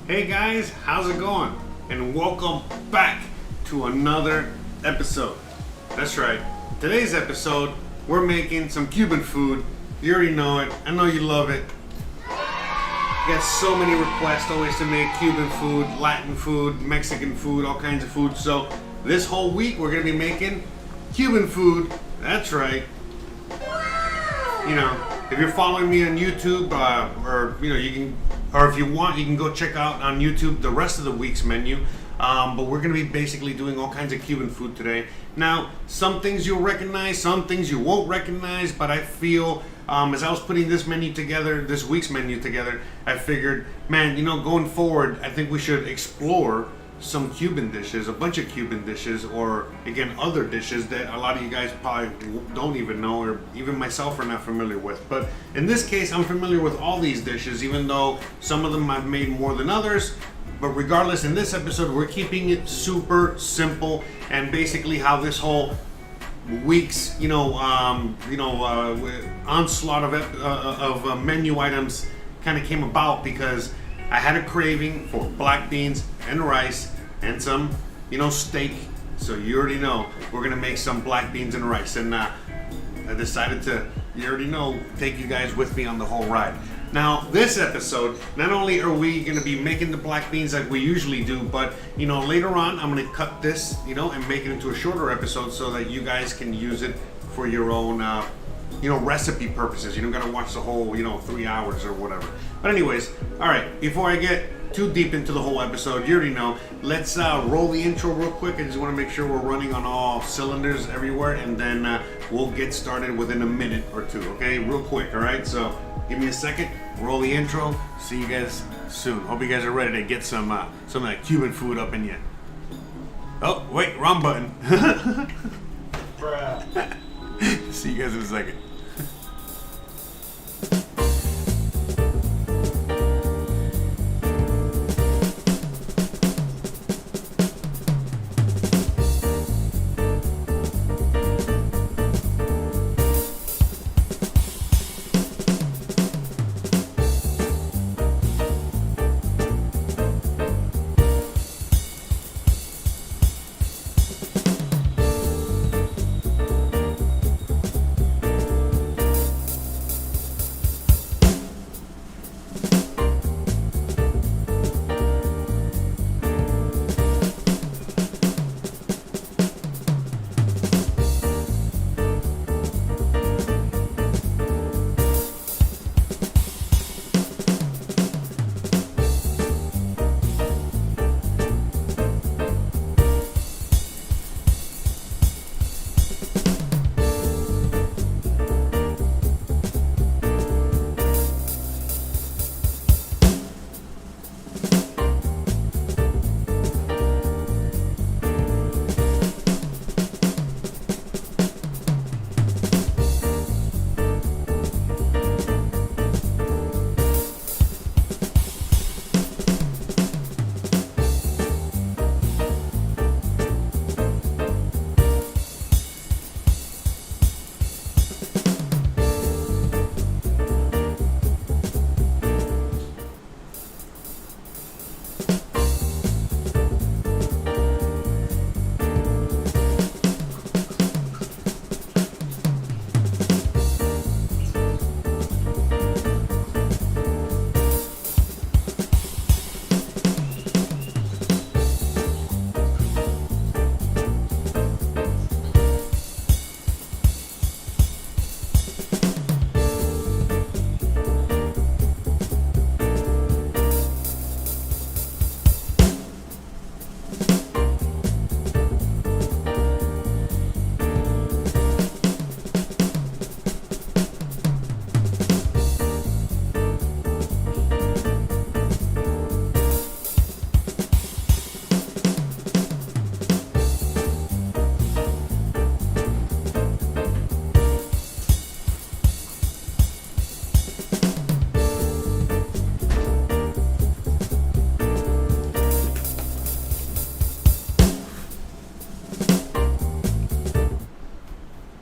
Hey guys, how's it going? And welcome back to another episode. That's right, today's episode, we're making some Cuban food. You already know it, I know you love it. We got so many requests always to make Cuban food, Latin food, Mexican food, all kinds of food. So this whole week we're gonna be making Cuban food. That's right. You know, if you're following me on YouTube, or if you want, you can go check out on YouTube the rest of the week's menu. But we're going to be basically doing all kinds of Cuban food today. Now, some things you'll recognize, some things you won't recognize, but I feel, as I was putting this menu together, this week's menu together, I figured, man, you know, going forward, I think we should explore some Cuban dishes, a bunch of Cuban dishes, or again, other dishes that a lot of you guys probably don't even know, or even myself are not familiar with. But in this case, I'm familiar with all these dishes, even though some of them I've made more than others. But regardless, in this episode, we're keeping it super simple, and basically how this whole week's, onslaught of menu items kind of came about because I had a craving for black beans and rice and some, steak. So you already know we're gonna make some black beans and rice, and I decided to, take you guys with me on the whole ride. Now, this episode, not only are we gonna be making the black beans like we usually do, but later on I'm gonna cut this, and make it into a shorter episode so that you guys can use it for your own recipe purposes. You don't gotta watch the whole, 3 hours or whatever. But anyways, all right, before I get too deep into the whole episode, you already know, let's roll the intro real quick. I just wanna make sure we're running on all cylinders everywhere, and then we'll get started within a minute or two, okay? Real quick, all right? So give me a second, roll the intro, see you guys soon. Hope you guys are ready to get some of that Cuban food up in you. Oh, wait, wrong button. See you guys in a second.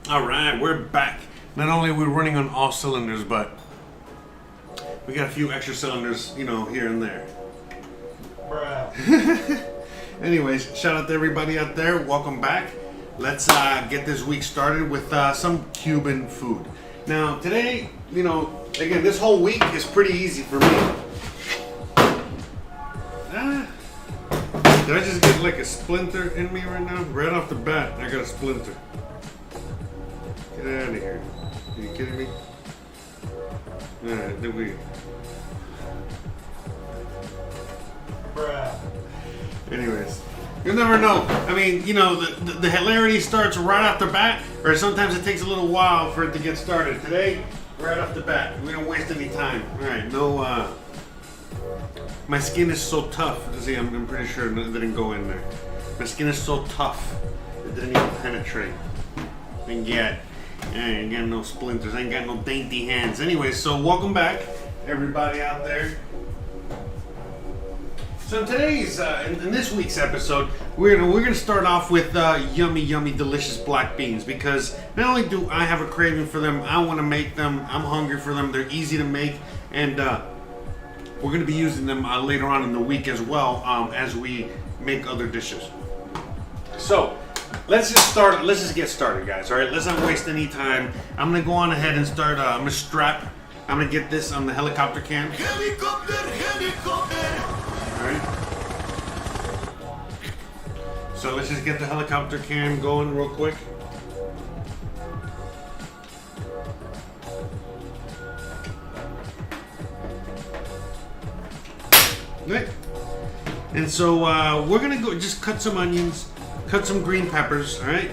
Alright, we're back. Not only are we running on all cylinders, but we got a few extra cylinders, here and there. Anyways, shout out to everybody out there. Welcome back. Let's get this week started with some Cuban food. Now, today, again, this whole week is pretty easy for me. Did I just get like a splinter in me right now? Right off the bat, I got a splinter. Get out of here. Are you kidding me? Alright, did we? Anyways, you'll never know. I mean, the hilarity starts right off the bat, or sometimes it takes a little while for it to get started. Today, right off the bat, we don't waste any time. Alright, no, my skin is so tough. See, I'm pretty sure it didn't go in there. My skin is so tough, it didn't even penetrate. And yet, I ain't got no splinters, I ain't got no dainty hands. Anyway, so welcome back, everybody out there. So in today's, in this week's episode, we're gonna start off with yummy, delicious black beans, because not only do I have a craving for them, I want to make them. I'm hungry for them. They're easy to make, and we're gonna be using them later on in the week as well, as we make other dishes. So let's just get started, guys. All right, let's not waste any time. I'm gonna go on ahead and start. I'm gonna get this on the helicopter cam. Helicopter. Alright. So let's just get the helicopter cam going real quick. Right. And so we're gonna go just cut some onions, cut some green peppers, alright?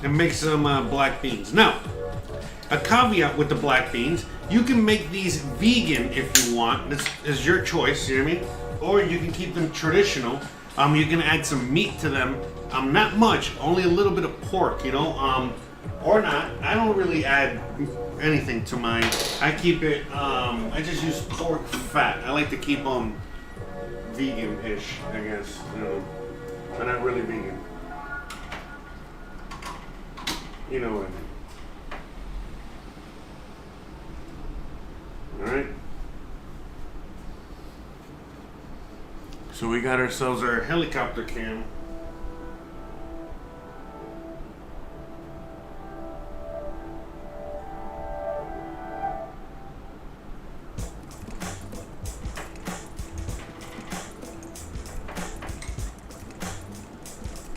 And make some black beans. Now, a caveat with the black beans, you can make these vegan if you want. This is your choice, you know what I mean? Or you can keep them traditional. You can add some meat to them. Not much, only a little bit of pork, or not. I don't really add anything to mine. I keep it, I just use pork fat. I like to keep them vegan-ish, I guess. They're not really vegan. You know what I mean. Alright. So we got ourselves our helicopter cam.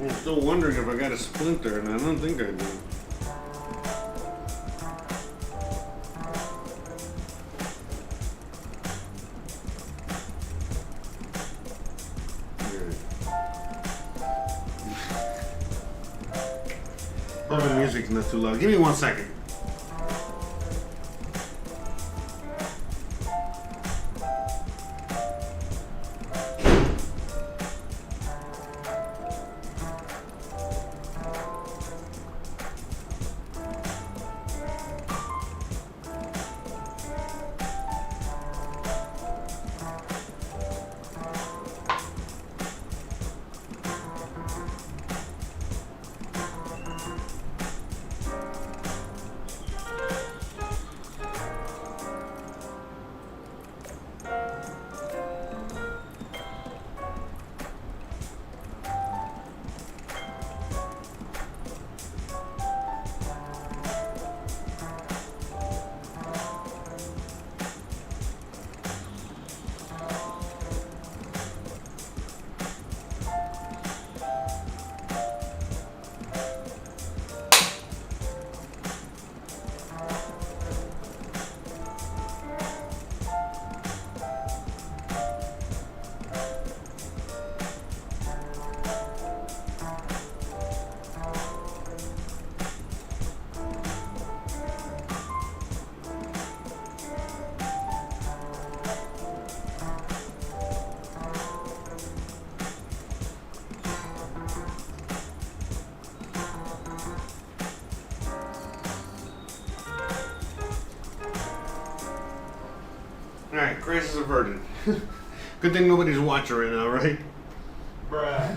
I'm still wondering if I got a splinter, and I don't think I do. Hope the music's not too loud. Give me 1 second. Alright, crisis averted. Good thing nobody's watching right now, right? Bruh.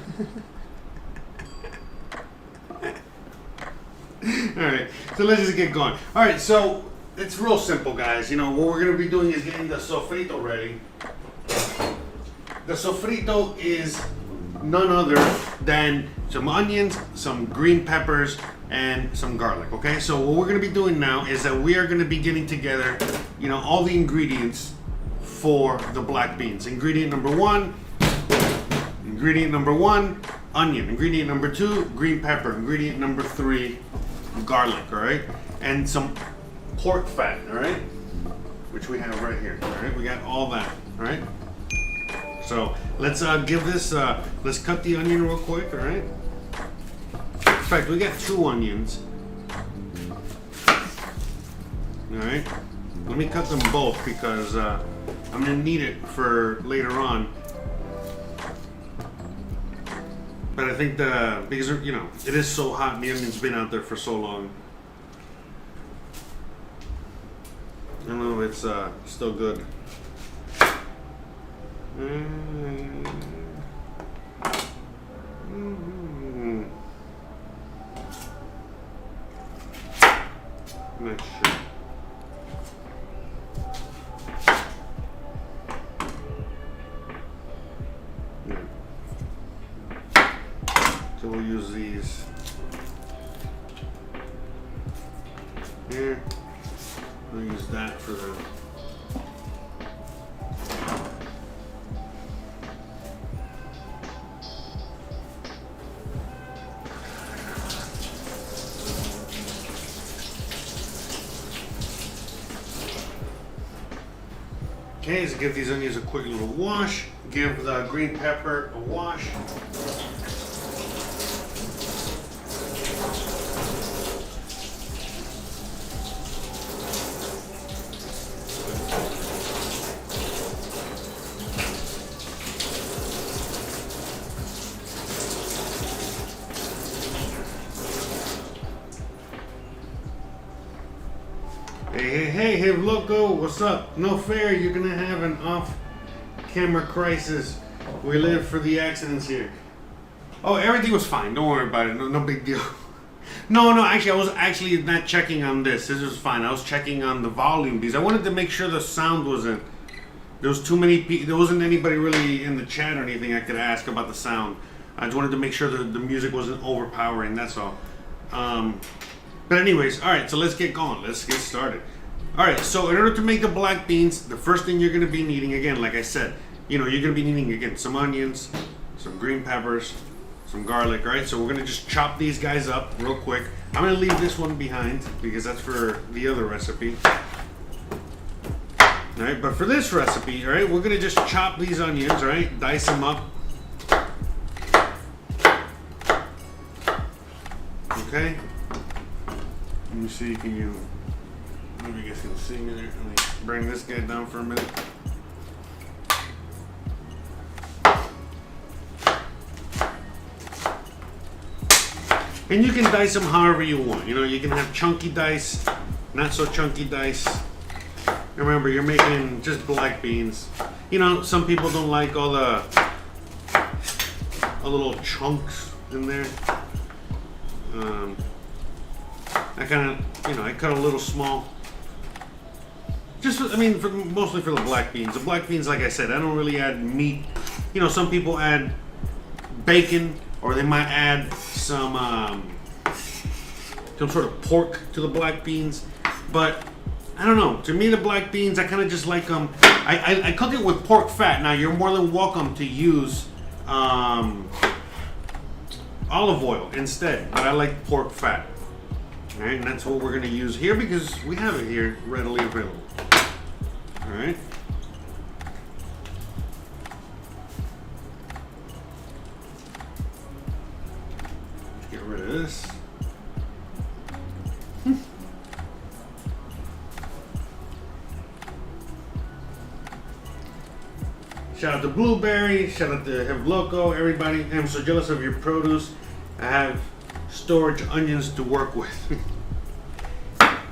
Alright, so let's just get going. Alright, so it's real simple, guys. You know, what we're gonna be doing is getting the sofrito ready. The sofrito is none other than some onions, some green peppers, and some garlic, okay? So what we're gonna be doing now is that we are gonna be getting together, you know, all the ingredients for the black beans. Ingredient number one, onion. Ingredient number two, green pepper. Ingredient number three, garlic, all right? And some pork fat, all right? Which we have right here, all right? We got all that, all right? So let's give this, let's cut the onion real quick, all right? In fact, we got 2 onions. All right, let me cut them both because I'm gonna need it for later on. But I think because you know it is so hot and the onion's been out there for so long. I don't know if it's still good. I'm not sure. Yeah. So we'll use these here. We'll use that for the okay, so give these onions a quick little wash. Give the green pepper a wash. Hey, loco, what's up? No fair, you're gonna have an off-camera crisis. We live for the accidents here. Oh, everything was fine. Don't worry about it. No big deal. No, actually, I was actually not checking on this. This was fine. I was checking on the volume because I wanted to make sure the sound wasn't. There was too many people. There wasn't anybody really in the chat or anything I could ask about the sound. I just wanted to make sure that the music wasn't overpowering. That's all. But anyways, all right. So let's get going. Let's get started. All right, so in order to make the black beans, the first thing you're gonna be needing, again, like I said, you know, you're gonna be needing, again, some onions, some green peppers, some garlic, right? So we're gonna just chop these guys up real quick. I'm gonna leave this one behind because that's for the other recipe. All right, but for this recipe, all right, we're gonna just chop these onions, all right? Dice them up. Okay? Let me see, can you... Maybe you guys can see me there. Let me bring this guy down for a minute. And you can dice them however you want. You know, you can have chunky dice, not so chunky dice. Remember, you're making just black beans. You know, some people don't like all the little chunks in there. I kind of, you know, I cut a little small. Just, I mean, mostly for the black beans. The black beans, like I said, I don't really add meat. You know, some people add bacon, or they might add some sort of pork to the black beans. But I don't know. To me, the black beans, I kind of just like them. I cook it with pork fat. Now, you're more than welcome to use olive oil instead, but I like pork fat. All right, and that's what we're going to use here because we have it here readily available. All right. Get rid of this. Shout out to Blueberry, shout out to Have Loco, everybody. I'm so jealous of your produce. I have storage onions to work with.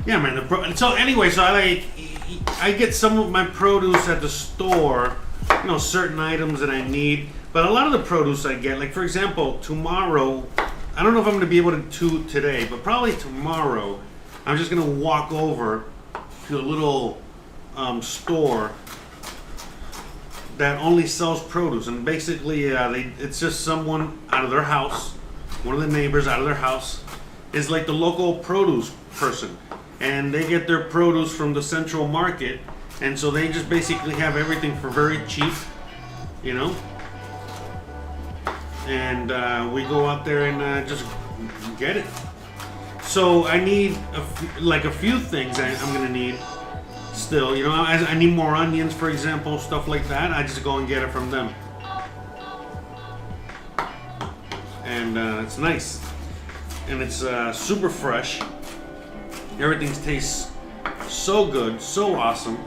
Yeah, man. So anyway, so I get some of my produce at the store, you know, certain items that I need. But a lot of the produce I get, like for example, tomorrow, I don't know if I'm going to be able to do today, but probably tomorrow, I'm just going to walk over to a little store that only sells produce, and basically it's just someone out of their house, one of the neighbors out of their house is like the local produce person, and they get their produce from the central market, and so they just basically have everything for very cheap, you know. And we go out there and just get it. So I need a few things I'm gonna need still. You know, I need more onions, for example, stuff like that. I just go and get it from them, and it's nice, and it's super fresh. Everything tastes so good, so awesome.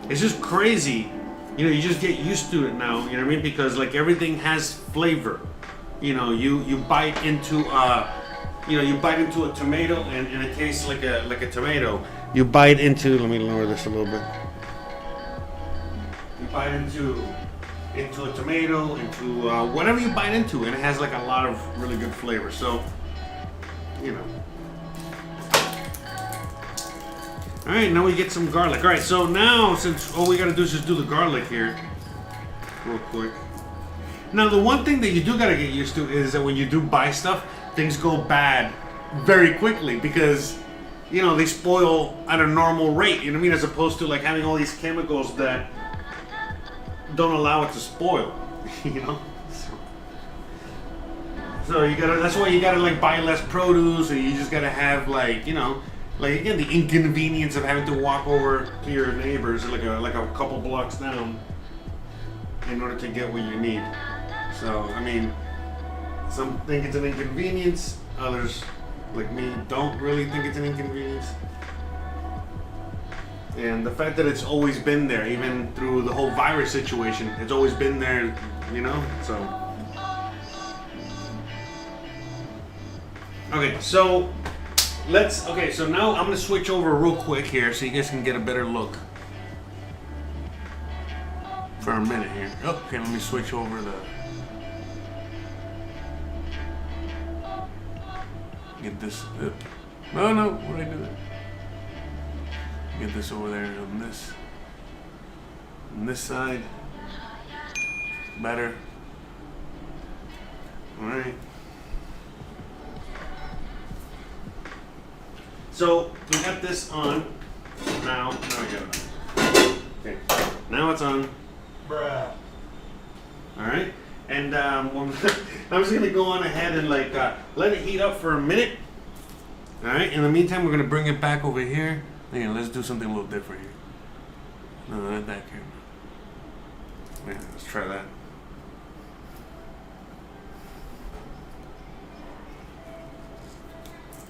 It's just crazy. You know, you just get used to it now, you know what I mean? Because like everything has flavor. You know, you bite into a tomato and it tastes like a tomato. You bite into, let me lower this a little bit. You bite into a tomato, into whatever you bite into, and it has like a lot of really good flavor. So, you know. All right, now we get some garlic. All right, so now since all we gotta do is just do the garlic here, real quick. Now the one thing that you do gotta get used to is that when you do buy stuff, things go bad very quickly because, you know, they spoil at a normal rate. You know what I mean? As opposed to like having all these chemicals that don't allow it to spoil. You know. So you gotta. That's why you gotta like buy less produce, or you just gotta have like, you know. Like again, the inconvenience of having to walk over to your neighbors like a couple blocks down in order to get what you need. So I mean, some think it's an inconvenience. Others, like me, don't really think it's an inconvenience. And the fact that it's always been there, even through the whole virus situation, it's always been there. You know, so. Okay, so. So now I'm gonna switch over real quick here so you guys can get a better look for a minute here. Okay, let me switch over get this. No, what did I do? Get this over there on this side. Better. All right. So we got this on now. Now I got it on. Okay, now it's on. Bruh. All right, and I'm just gonna go on ahead and like let it heat up for a minute. All right. In the meantime, we're gonna bring it back over here. Again, let's do something a little different here. No, not that camera. Yeah, let's try that.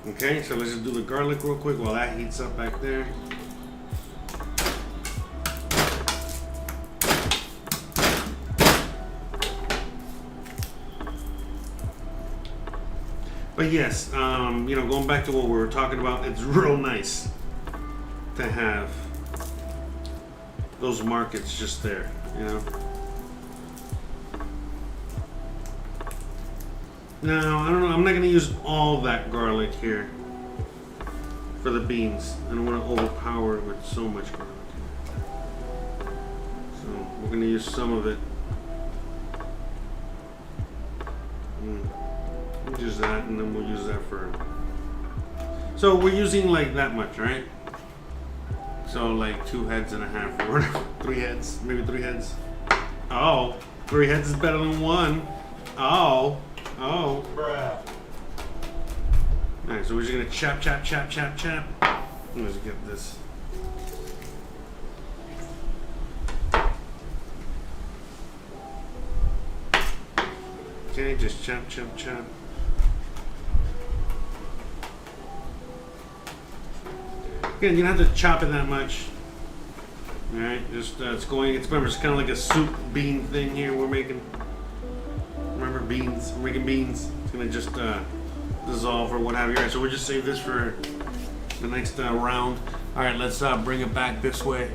Okay, so let's just do the garlic real quick while that heats up back there. But yes, you know, going back to what we were talking about, it's real nice to have those markets just there, you know. Now, I don't know, I'm not going to use all that garlic here for the beans. I don't want to overpower it with so much garlic. So, we're going to use some of it. We'll use that, and then we'll use that for... So, we're using like that much, right? So, like 2 heads and a half, or 3 heads, maybe 3 heads. Oh, 3 heads is better than 1. Oh. Bruh. Alright, so we're just gonna chop. Let's get this. Okay, just chop. Again, you don't have to chop it that much. Alright, just remember, it's kind of like a soup bean thing here we're making. Remember beans, we're making beans. It's gonna just dissolve or what have you. Alright, so we'll just save this for the next round. Alright, let's bring it back this way.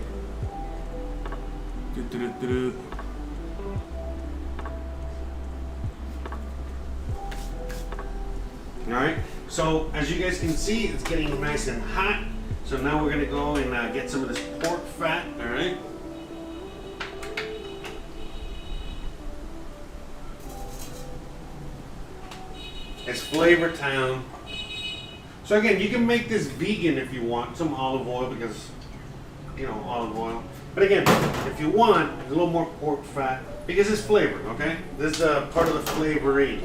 Alright, So as you guys can see, it's getting nice and hot. So now we're gonna go and get some of this pork fat, all right? It's Flavor Town. So again, you can make this vegan if you want, some olive oil because, you know, olive oil. But again, if you want a little more pork fat, because it's flavored, okay? This is part of the flavoring.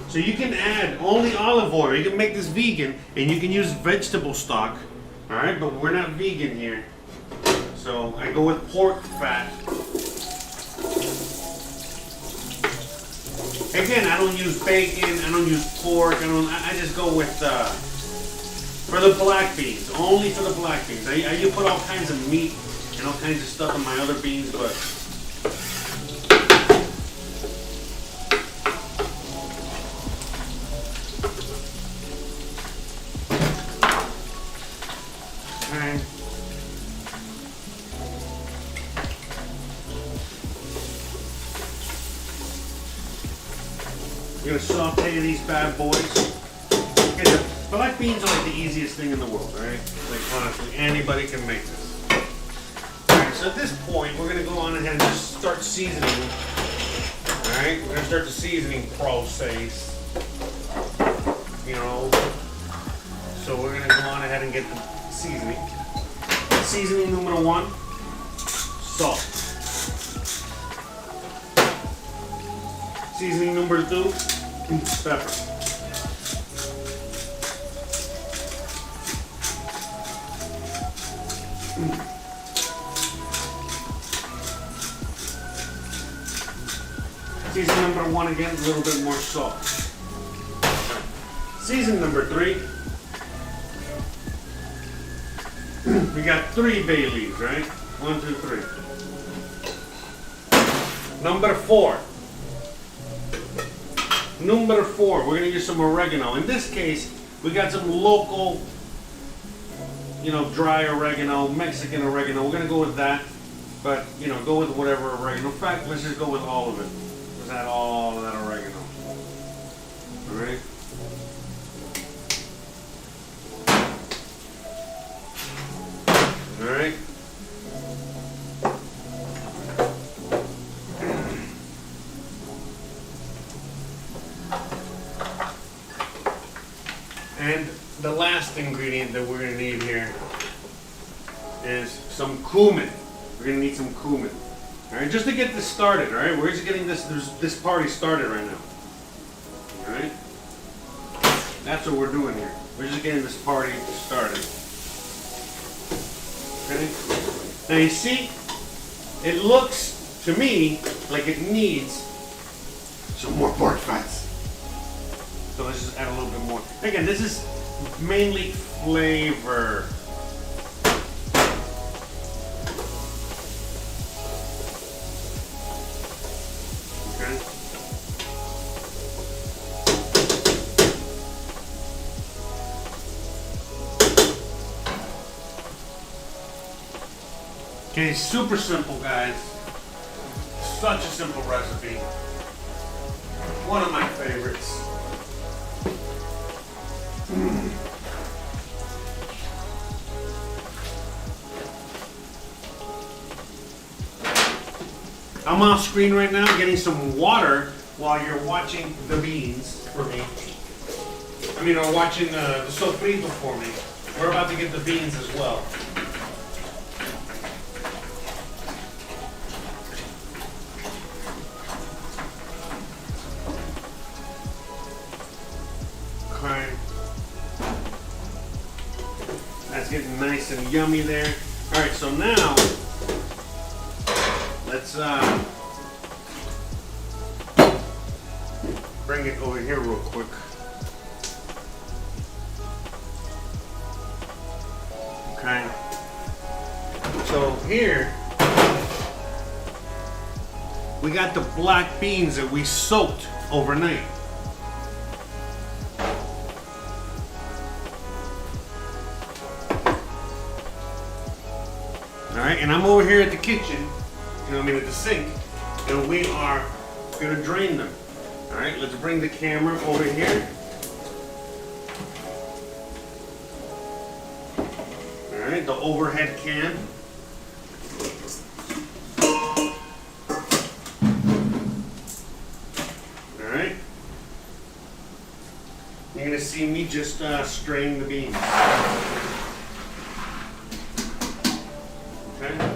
So you can add only olive oil. You can make this vegan, and you can use vegetable stock, all right? But we're not vegan here. So I go with pork fat. Again, I don't use bacon, I don't use pork, I just go with, for the black beans, only for the black beans. I put all kinds of meat and all kinds of stuff in my other beans, but okay. We're gonna saute these bad boys. Okay, the black beans are like the easiest thing in the world, right? Like honestly, anybody can make this. Alright, so at this point, we're gonna go on ahead and just start seasoning. Alright, we're gonna start the seasoning process. You know. So we're gonna go on ahead and get the seasoning. Seasoning number 1, salt. Seasoning number 2, pepper. Seasoning number 1 again, a little bit more salt. Season number 3. We got 3 bay leaves, right? 1, 2, 3. Number 4. Number 4, we're gonna use some oregano. In this case, we got some local, you know, dry oregano, Mexican oregano. We're gonna go with that, but you know, go with whatever oregano. In fact, let's just go with all of it. Let's add all of that oregano. All right. All right. And the last ingredient that we're going to need here is some cumin. We're going to need some cumin. Alright, just to get this started, alright? We're just getting this party started right now. Alright? That's what we're doing here. We're just getting this party started. Okay? Now you see, it looks to me like it needs some more pork fats. So let's just add a little bit more. Again, this is mainly flavor. Okay. Okay, super simple, guys. Such a simple recipe. One of my favorites. I'm off screen right now getting some water while you're watching the beans for me. I mean, or watching the sofrito for me. We're about to get the beans as well. Okay. That's getting nice and yummy there. All right, so now let's bring it over here real quick. Okay. So here we got the black beans that we soaked overnight. Alright, and I'm over here at the kitchen, you know what I mean, at the sink, and we are gonna drain them. Alright, let's bring the camera over here. right, the overhead can. All right. You're gonna see me just strain the beans. Okay.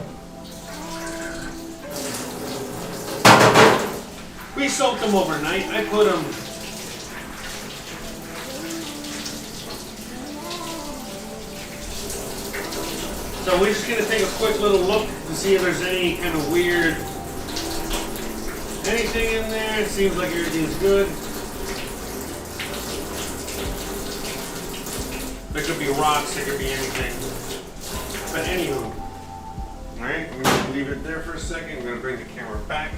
We soaked them overnight. I put them. So we're just gonna take a quick little look to see if there's any kind of weird anything in there. It seems like everything's good. There could be rocks, there could be anything. But anywho, alright, I'm gonna leave it there for a second. I'm gonna bring the camera back.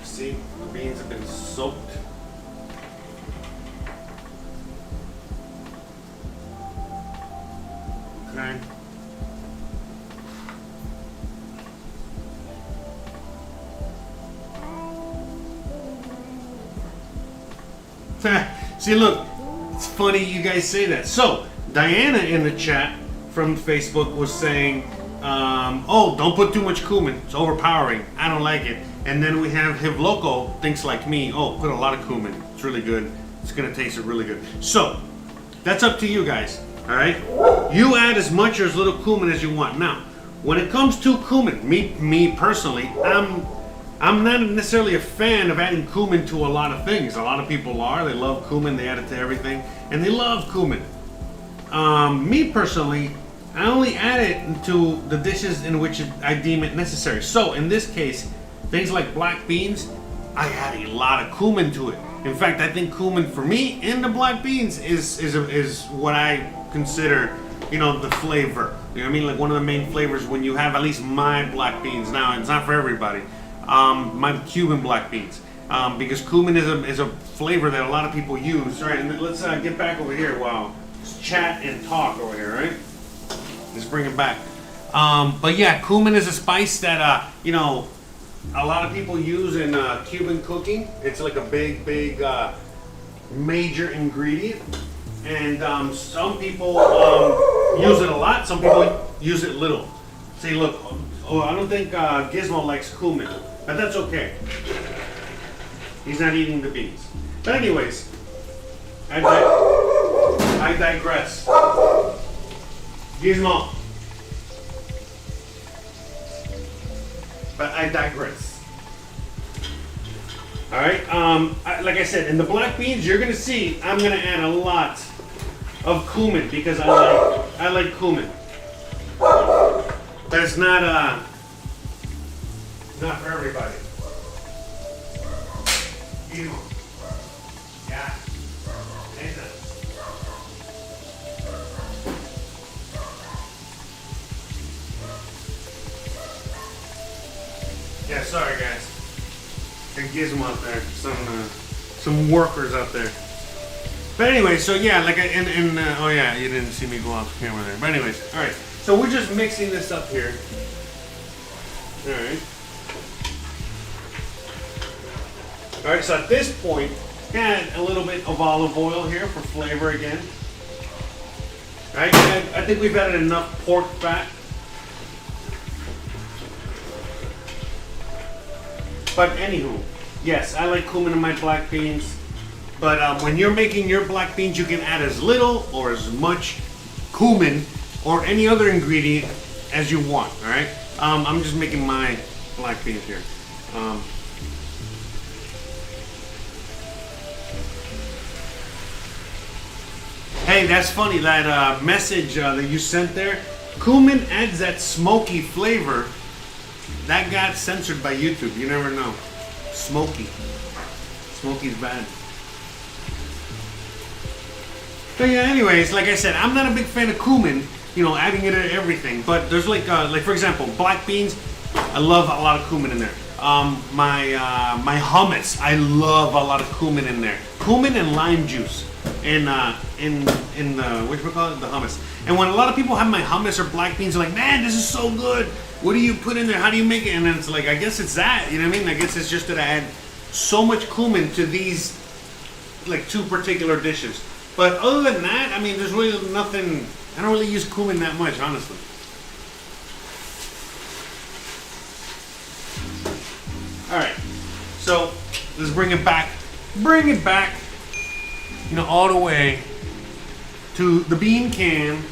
See, the beans have been soaked. Okay. See, look, it's funny you guys say that. So, Diana in the chat from Facebook was saying, oh, don't put too much cumin. It's overpowering. I don't like it. And then we have Hiv Loco thinks like me. Oh, put a lot of cumin. It's really good. It's going to taste really good. So, that's up to you guys. All right? You add as much or as little cumin as you want. Now, when it comes to cumin, me personally, I'm not necessarily a fan of adding cumin to a lot of things. A lot of people are. They love cumin. They add it to everything. And they love cumin. Me personally, I only add it to the dishes in which I deem it necessary. So, in this case, things like black beans, I add a lot of cumin to it. In fact, I think cumin for me in the black beans is what I consider, you know, the flavor. You know what I mean? Like one of the main flavors when you have at least my black beans. Now, it's not for everybody. My Cuban black beans, because cumin is a flavor that a lot of people use. All right, and let's get back over here. Wow, let's chat and talk over here, right? Let's bring it back. But yeah, cumin is a spice that you know, a lot of people use in Cuban cooking. It's like a big major ingredient, and some people use it a lot. Some people use it little. See, look. Oh, I don't think Gizmo likes cumin. But that's okay. He's not eating the beans. But anyways, I digress. Gizmo. But I digress. All right. Like I said, in the black beans, you're gonna see I'm gonna add a lot of cumin because I like cumin. But it's not for everybody. You. Yeah. Nathan. Yeah, sorry guys. Got Gizmo out there. Some workers out there. But anyway, so yeah, like oh yeah, you didn't see me go off camera there. But anyways, all right. So we're just mixing this up here. All right. All right. So at this point, add a little bit of olive oil here for flavor again. All right. I think we've added enough pork fat. But anywho, yes, I like cumin in my black beans. But when you're making your black beans, you can add as little or as much cumin or any other ingredient as you want. All right. I'm just making my black beans here. Hey, that's funny. That message that you sent there, cumin adds that smoky flavor. That got censored by YouTube. You never know. Smoky. Smoky's bad. But yeah, anyways, like I said, I'm not a big fan of cumin, you know, adding it to everything. But there's like for example, black beans, I love a lot of cumin in there. My hummus, I love a lot of cumin in there. Cumin and lime juice in the what do you call it, the hummus. And when a lot of people have my hummus or black beans, they're like, man, this is so good. What do you put in there? How do you make it? And then it's like, I guess it's that. You know what I mean? I guess it's just that I add so much cumin to these like two particular dishes. But other than that, I mean, there's really nothing. I don't really use cumin that much, honestly. bring it back, you know, all the way to the bean can.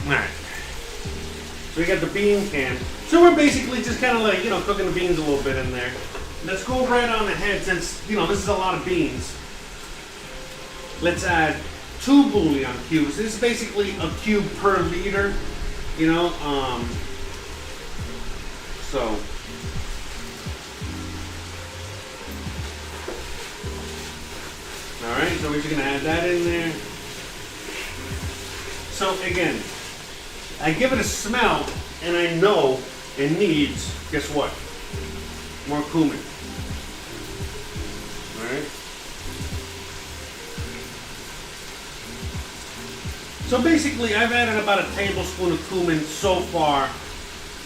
Alright. So we got the bean can. So we're basically just kind of like, you know, cooking the beans a little bit in there. Let's go right on ahead since, you know, this is a lot of beans. Let's add 2 bouillon cubes. This is basically a cube per liter, you know, so. Alright, so we're just gonna add that in there. So again, I give it a smell and I know it needs, guess what? More cumin. Alright. So basically I've added about a tablespoon of cumin so far.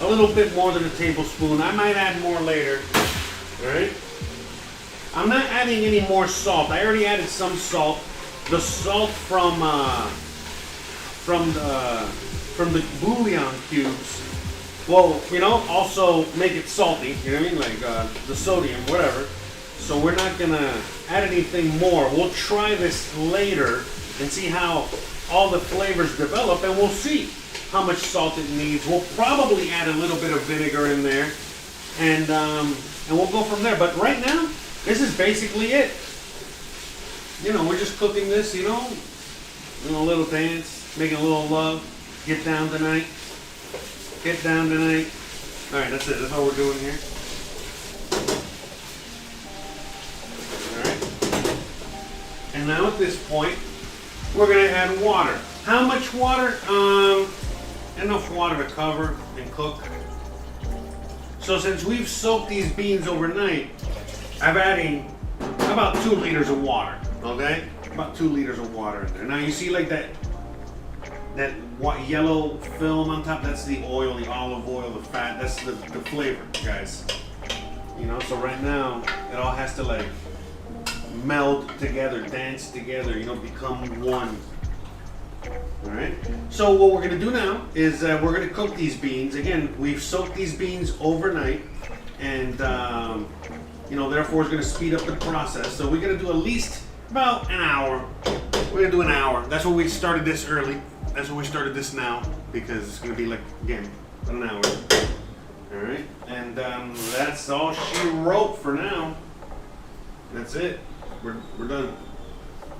A little bit more than a tablespoon. I might add more later. Alright. I'm not adding any more salt. I already added some salt. The salt from the bouillon cubes will, you know, also make it salty, you know what I mean, like the sodium, whatever. So we're not gonna add anything more. We'll try this later and see how all the flavors develop, and we'll see how much salt it needs. We'll probably add a little bit of vinegar in there, and we'll go from there. But right now, this is basically it. You know, we're just cooking this, you know, doing a little dance, making a little love. Get down tonight. Get down tonight. All right, that's it. That's all we're doing here. All right. And now at this point, we're gonna add water. How much water? Enough water to cover and cook. So since we've soaked these beans overnight, I'm adding about 2 liters of water. Okay, about 2 liters of water in there. Now you see like that yellow film on top, that's the oil, the olive oil, the fat, that's the flavor, guys. You know, so right now, it all has to like meld together, dance together, you know, become one. Alright, so what we're gonna do now is we're gonna cook these beans. Again, we've soaked these beans overnight, and you know, therefore it's gonna speed up the process. So we're gonna do at least about an hour. We're gonna do an hour. That's why we started this early. That's why we started this now, because it's gonna be like, again, an hour. All right, and that's all she wrote for now. That's it. We're done.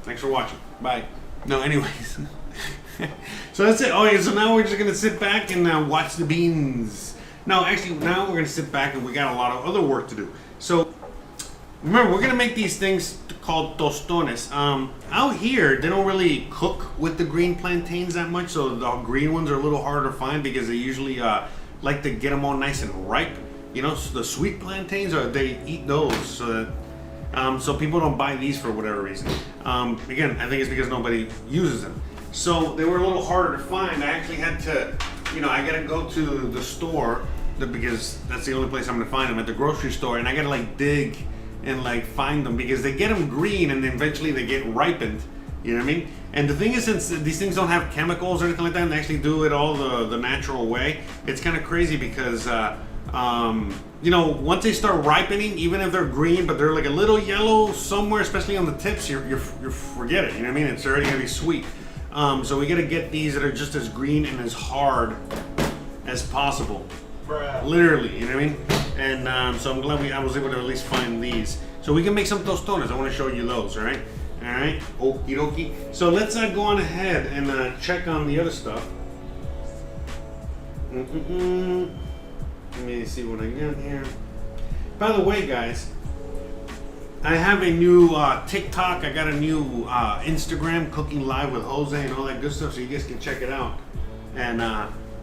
Thanks for watching. Bye. No, anyways. So that's it. Oh yeah, so now we're just gonna sit back and watch the beans. No, actually, now we're gonna sit back and we got a lot of other work to do. So remember, we're gonna make these things called tostones. Out here, they don't really cook with the green plantains that much, so the green ones are a little harder to find because they usually like to get them all nice and ripe. You know, so the sweet plantains, they eat those, so that, so people don't buy these for whatever reason. Again, I think it's because nobody uses them. So they were a little harder to find. I actually had to, you know, I gotta go to the store because that's the only place I'm gonna find them, at the grocery store, and I gotta like dig and like find them because they get them green and then eventually they get ripened. You know what I mean? And the thing is, since these things don't have chemicals or anything like that, and they actually do it all the natural way, it's kind of crazy because you know, once they start ripening, even if they're green but they're like a little yellow somewhere, especially on the tips, you forget it. You know what I mean? It's already gonna be sweet. So we gotta get these that are just as green and as hard as possible. Bruh. Literally, you know what I mean? And so I'm glad I was able to at least find these. So we can make some tostones. I want to show you those, all right? All right, okie dokie. So let's go on ahead and check on the other stuff. Let me see what I got here. By the way, guys, I have a new TikTok. I got a new Instagram, Cooking Live with Jose and all that good stuff, so you guys can check it out and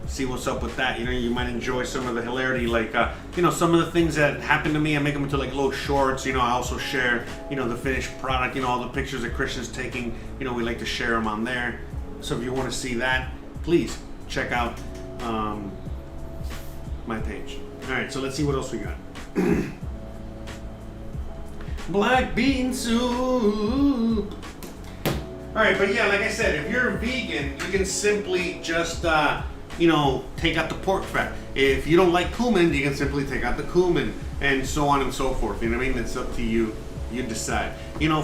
see what's up with that. You know, you might enjoy some of the hilarity, like you know, some of the things that happen to me. I make them into like little shorts. You know, I also share, you know, the finished product. You know, all the pictures that Christian's taking. You know, we like to share them on there. So if you want to see that, please check out my page. All right, so let's see what else we got. Black bean soup. Alright, but yeah, like I said, if you're a vegan, you can simply just, take out the pork fat. If you don't like cumin, you can simply take out the cumin, and so on and so forth. You know what I mean? It's up to you. You decide.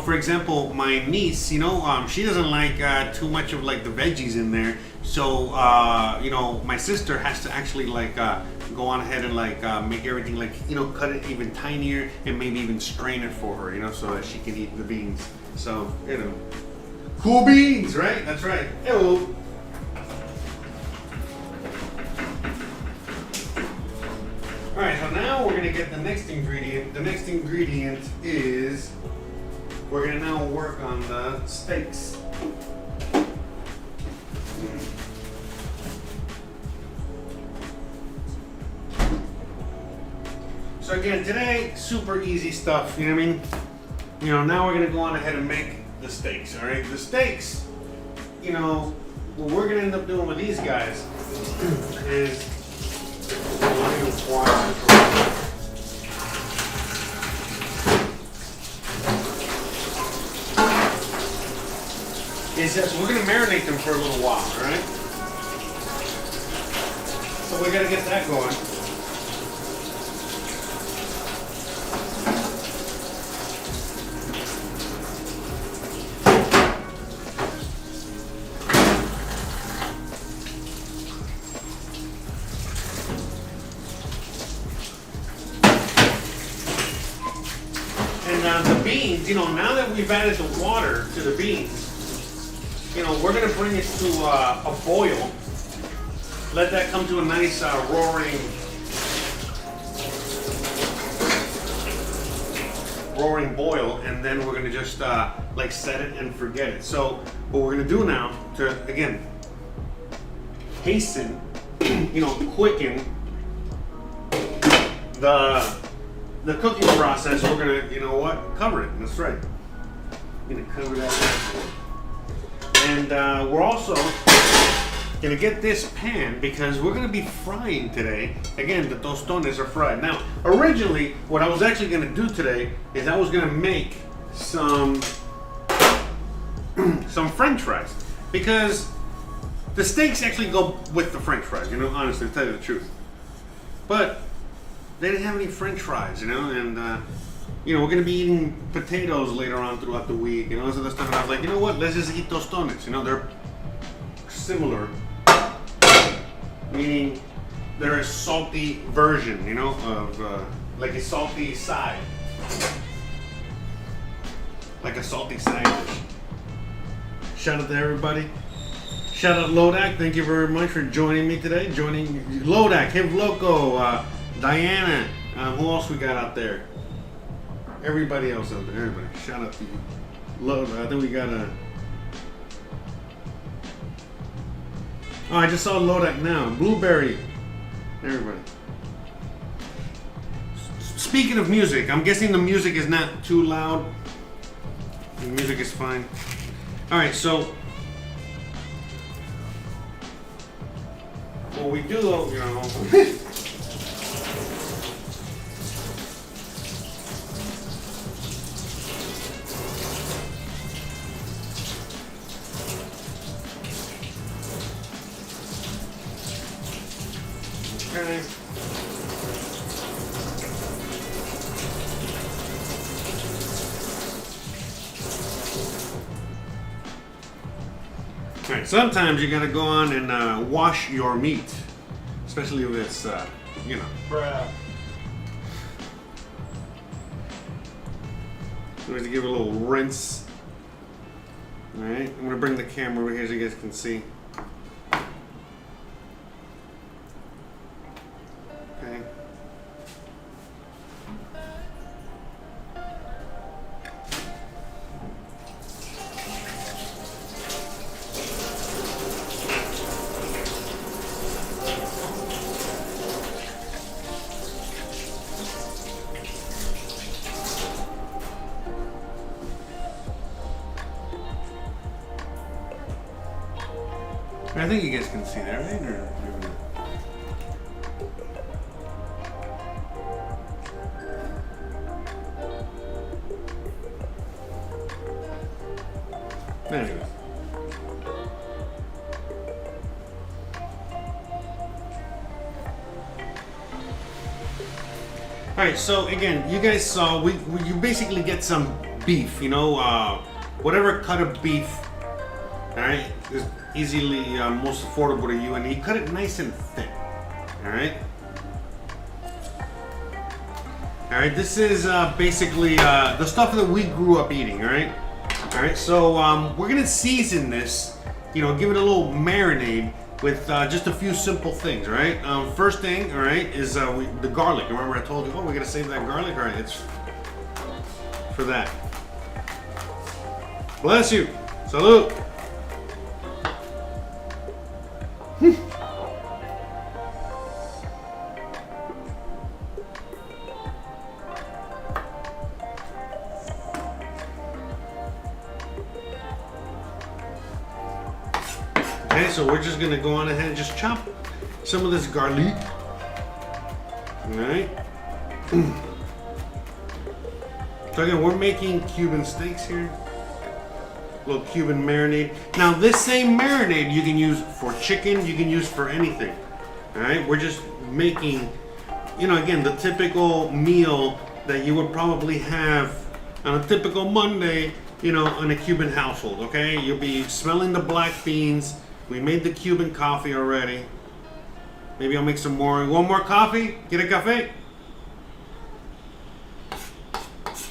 For example, my niece, she doesn't like too much of like the veggies in there. So, my sister has to actually like go on ahead and like make everything like, cut it even tinier and maybe even strain it for her, so that she can eat the beans. So, cool beans, right? That's right. Hello. Alright, so now we're going to get the next ingredient. The next ingredient is, we're going to now work on the steaks. So again, today, super easy stuff, you know what I mean? Now we're going to go on ahead and make the steaks, alright? The steaks, what we're going to end up doing with these guys is that we're going to marinate them for a little while, alright? So we got to get that going. And the beans, now that we've added the water to the beans, we're going to bring it to a boil. Let that come to a nice roaring boil, and then we're going to just like set it and forget it. So what we're going to do now to, again, hasten, quicken the cooking process, we're gonna, cover it. That's right. I'm gonna cover that. And we're also gonna get this pan because we're gonna be frying today. Again, the tostones are fried. Now, originally, what I was actually gonna do today is I was gonna make some French fries because the steaks actually go with the French fries. Honestly, to tell you the truth. But they didn't have any French fries, and we're gonna be eating potatoes later on throughout the week, so this stuff. And I was like, you know what? Let's just eat tostones. They're similar, meaning they're a salty version, of like a salty side, like a salty side dish. Shout out to everybody. Shout out Lodak. Thank you very much for joining me today. Joining Lodak, Hiv Loco. Diana, who else we got out there? Everybody else out there, everybody. Shout out to you. Love, I think we got a... Oh, I just saw Lodak now. Blueberry. Everybody. Speaking of music, I'm guessing the music is not too loud. The music is fine. Alright, so... What we do, Okay. Alright, sometimes you gotta go on and wash your meat, especially if it's, bruh. So we have to give it a little rinse. Alright, I'm gonna bring the camera over here so you guys can see. Okay. I think you guys can see that, right? Or Anyway. Alright, so again, you guys saw, you basically get some beef, you know, whatever cut of beef, alright, is easily most affordable to you, and you cut it nice and thin, alright? Alright, this is basically the stuff that we grew up eating, alright? Alright, so we're gonna season this, you know, give it a little marinade with just a few simple things, right? First thing, all right, is the garlic. Remember I told you, oh, we're gonna save that garlic? All right, it's for that. Bless you. Salute. Okay, so we're just gonna go on ahead and just chop some of this garlic. Alright. So again, we're making Cuban steaks here. A little Cuban marinade. Now this same marinade you can use for chicken, you can use for anything. Alright, we're just making, you know, again, the typical meal that you would probably have on a typical Monday, you know, in a Cuban household, okay? You'll be smelling the black beans. We made the Cuban coffee already. Maybe I'll make some more. One more coffee? Get a café?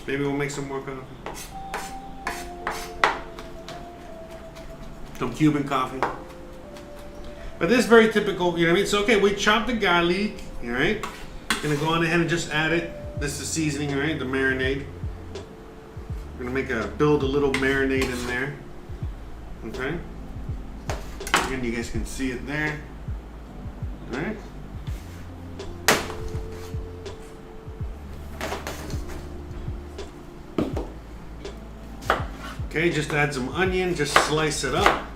Maybe we'll make some more coffee. Some Cuban coffee. But this is very typical, you know what I mean? So, okay, we chopped the garlic, all right? Gonna go on ahead and just add it. This is seasoning, all right? The marinade. We're gonna build a little marinade in there. Okay? Again, you guys can see it there. All right. Okay, just add some onion, just slice it up.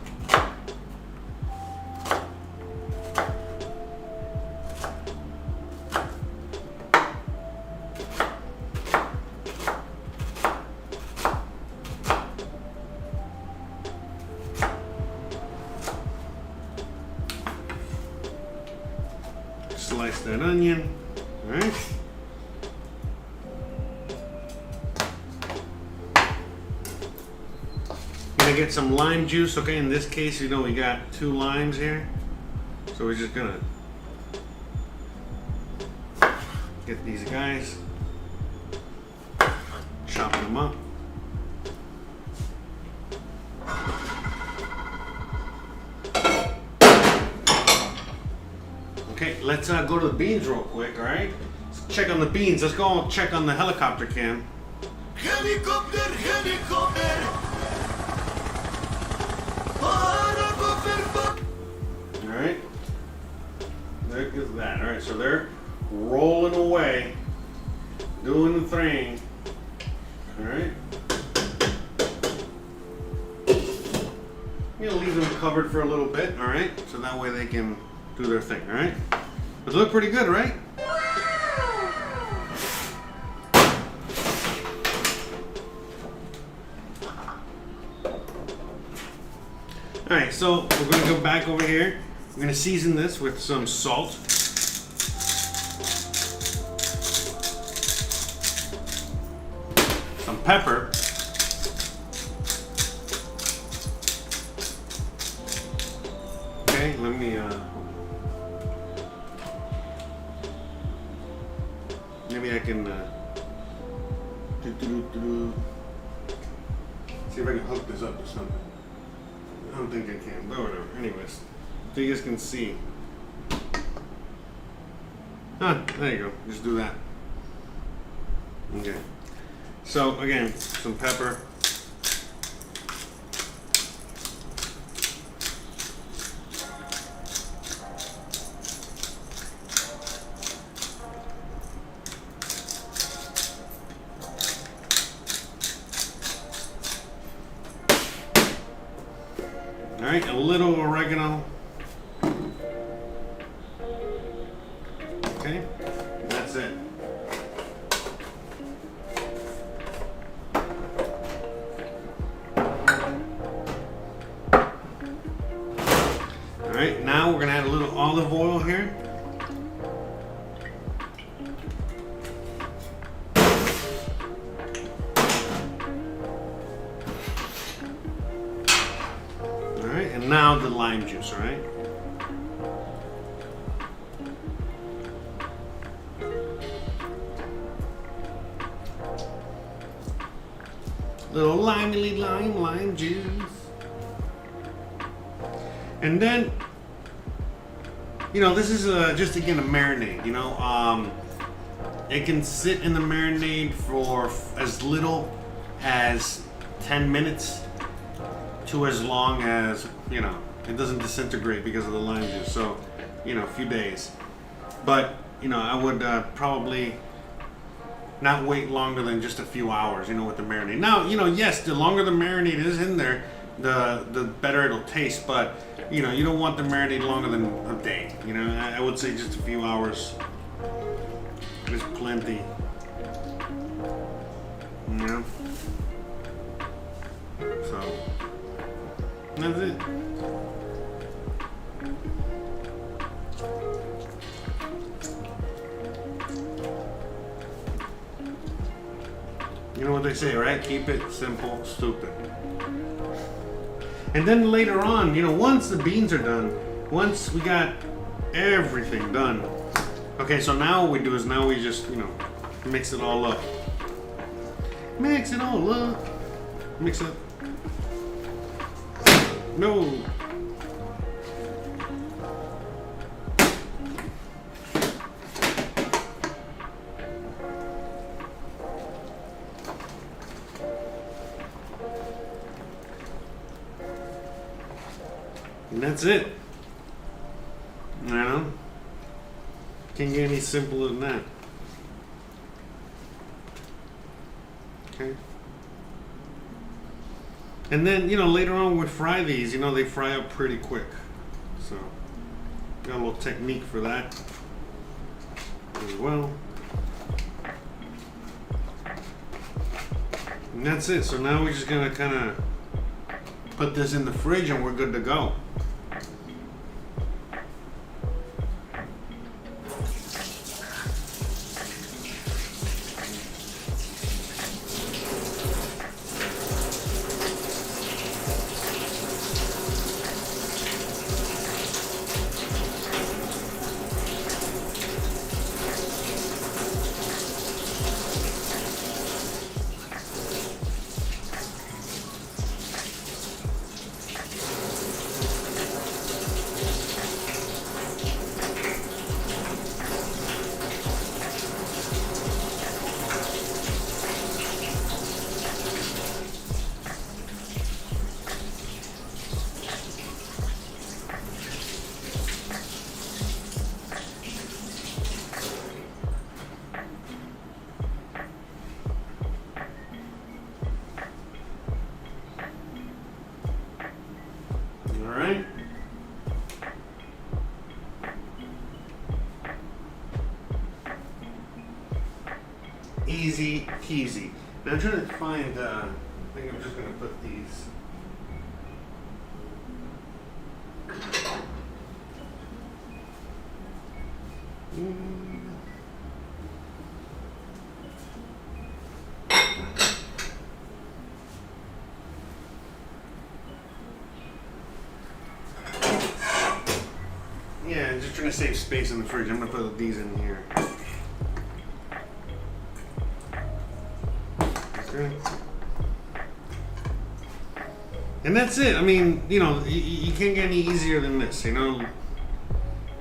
Slice that onion, all right? Gonna get some lime juice, okay? In this case, you know, we got 2 limes here. So we're just gonna get these guys, chop them up. Okay, let's go to the beans real quick, all right? Let's check on the beans. Let's go check on the helicopter cam. Helicopter, helicopter. All right, there goes that. All right, so they're rolling away, doing the thing. All right. I'm gonna leave them covered for a little bit, all right? So that way they can do their thing, all right? But they look pretty good, right? All right, so we're gonna go back over here. We're gonna season this with some salt. Some pepper. Okay, let me, maybe I can, see if I can hook this up to something. I don't think I can, but whatever. Anyways, so you guys can see. Ah, there you go. Just do that. Okay. So again, some pepper. All right, a little oregano. Okay, that's it. right, now we're gonna add a little olive oil here. All right, and now the lime juice, all right? Little lime juice. And then, you know, this is just again a marinade, you know. It can sit in the marinade for as little as 10 minutes to as long as, you know, it doesn't disintegrate because of the lime juice. So, you know, a few days. But, you know, I would probably not wait longer than just a few hours, you know, with the marinade. Now, you know, yes, the longer the marinade is in there, the better it'll taste, but, you know, you don't want the marinade longer than a day. You know, I would say just a few hours is plenty. You know? So, that's it. You know what they say, right? Keep it simple, stupid. And then later on, you know, once the beans are done, once we got everything done, okay, so now what we do is now we just, you know, mix it all up. Mix it all up. Mix it. No. And that's it. You know? Can't get any simpler than that. Okay. And then, you know, later on we fry these, you know, they fry up pretty quick. So, got a little technique for that as well. And that's it. So now we're just gonna kind of put this in the fridge and we're good to go. Alright. Easy peasy. Now I'm trying to find, I think I'm just going to put these. Yeah, I'm just trying to save space in the fridge. I'm going to put these in here. Okay. And that's it. I mean, you know, you can't get any easier than this, you know.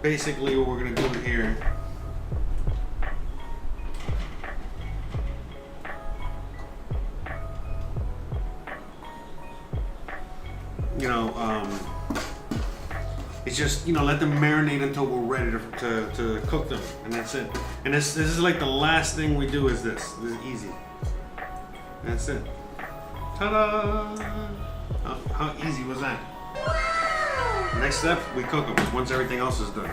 Basically what we're going to do here. You know, it's just, you know, let them marinate until we're ready to cook them, and that's it. And this is like the last thing we do is this. This is easy. That's it. Ta-da! How easy was that? Wow. Next step, we cook them once everything else is done.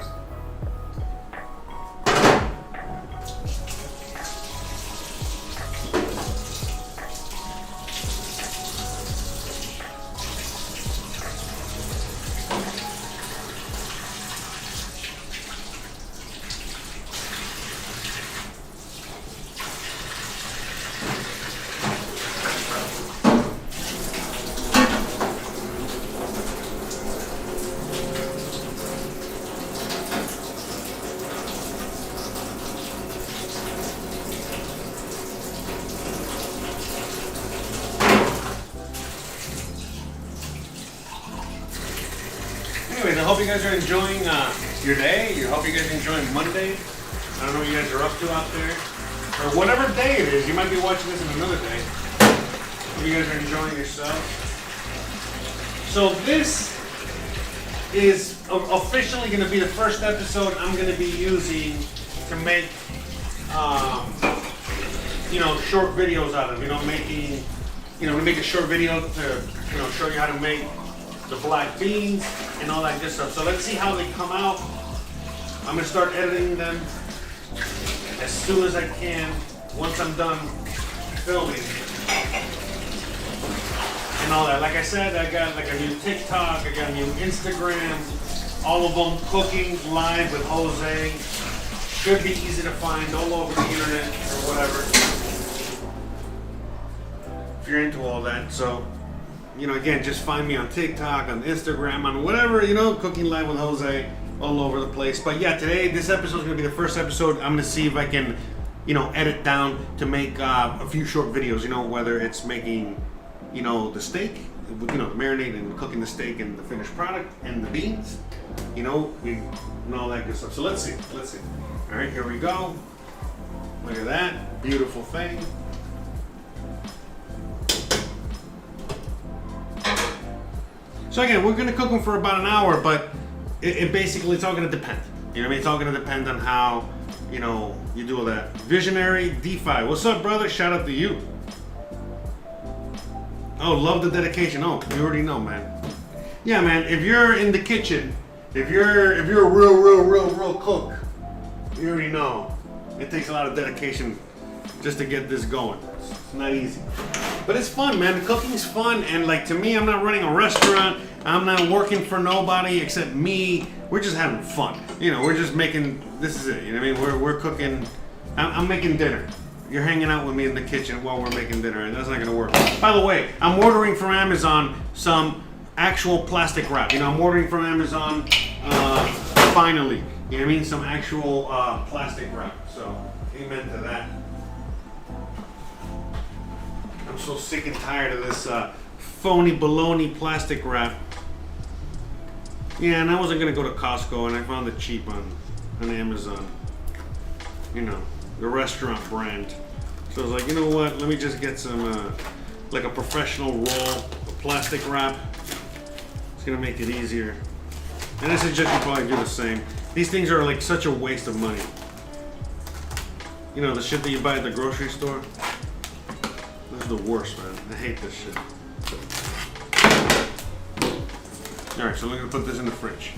anyways, I hope you guys are enjoying your day. I hope you guys are enjoying Monday. I don't know what you guys are up to out there. Or whatever day it is. You might be watching this in another day. Hope you guys are enjoying yourselves. So this is officially going to be the first episode I'm going to be using to make, short videos out of. Make a short video to, show you how to make the black beans and all that good stuff. So let's see how they come out. I'm going to start editing them as soon as I can once I'm done filming and all that. Like I said, I got like a new TikTok, I got a new Instagram, all of them cooking live with Jose. Should be easy to find all over the internet or whatever. If you're into all that. So, again, just find me on TikTok, on Instagram, on whatever, cooking live with Jose, all over the place. But yeah, today, this episode is going to be the first episode. I'm going to see if I can, edit down to make a few short videos, whether it's making, the steak, the marinade and cooking the steak and the finished product and the beans, and all that good stuff. So let's see. All right, here we go. Look at that beautiful thing. So again, we're gonna cook them for about an hour, but it basically, it's all gonna depend. It's all gonna depend on how, you do all that. Visionary DeFi, what's up, brother? Shout out to you. Oh, love the dedication. Oh, you already know, man. Yeah, man. If you're in the kitchen, if you're a real cook, you already know it takes a lot of dedication just to get this going. It's not easy, but it's fun, man. The cooking's fun, and like, to me, I'm not running a restaurant. I'm not working for nobody except me. We're just having fun. We're just making. This is it. We're cooking. I'm making dinner. You're hanging out with me in the kitchen while we're making dinner, and that's not gonna work. By the way, I'm ordering from Amazon some actual plastic wrap. I'm ordering from Amazon finally. Some actual plastic wrap. So, amen to that. I'm so sick and tired of this phony baloney plastic wrap. Yeah, and I wasn't gonna go to Costco, and I found it cheap on Amazon. The restaurant brand. So I was like, you know what? Let me just get some, like a professional roll of plastic wrap. It's gonna make it easier. And I suggest you probably do the same. These things are like such a waste of money. The shit that you buy at the grocery store. This is the worst, man. I hate this shit. Alright, so I'm gonna put this in the fridge.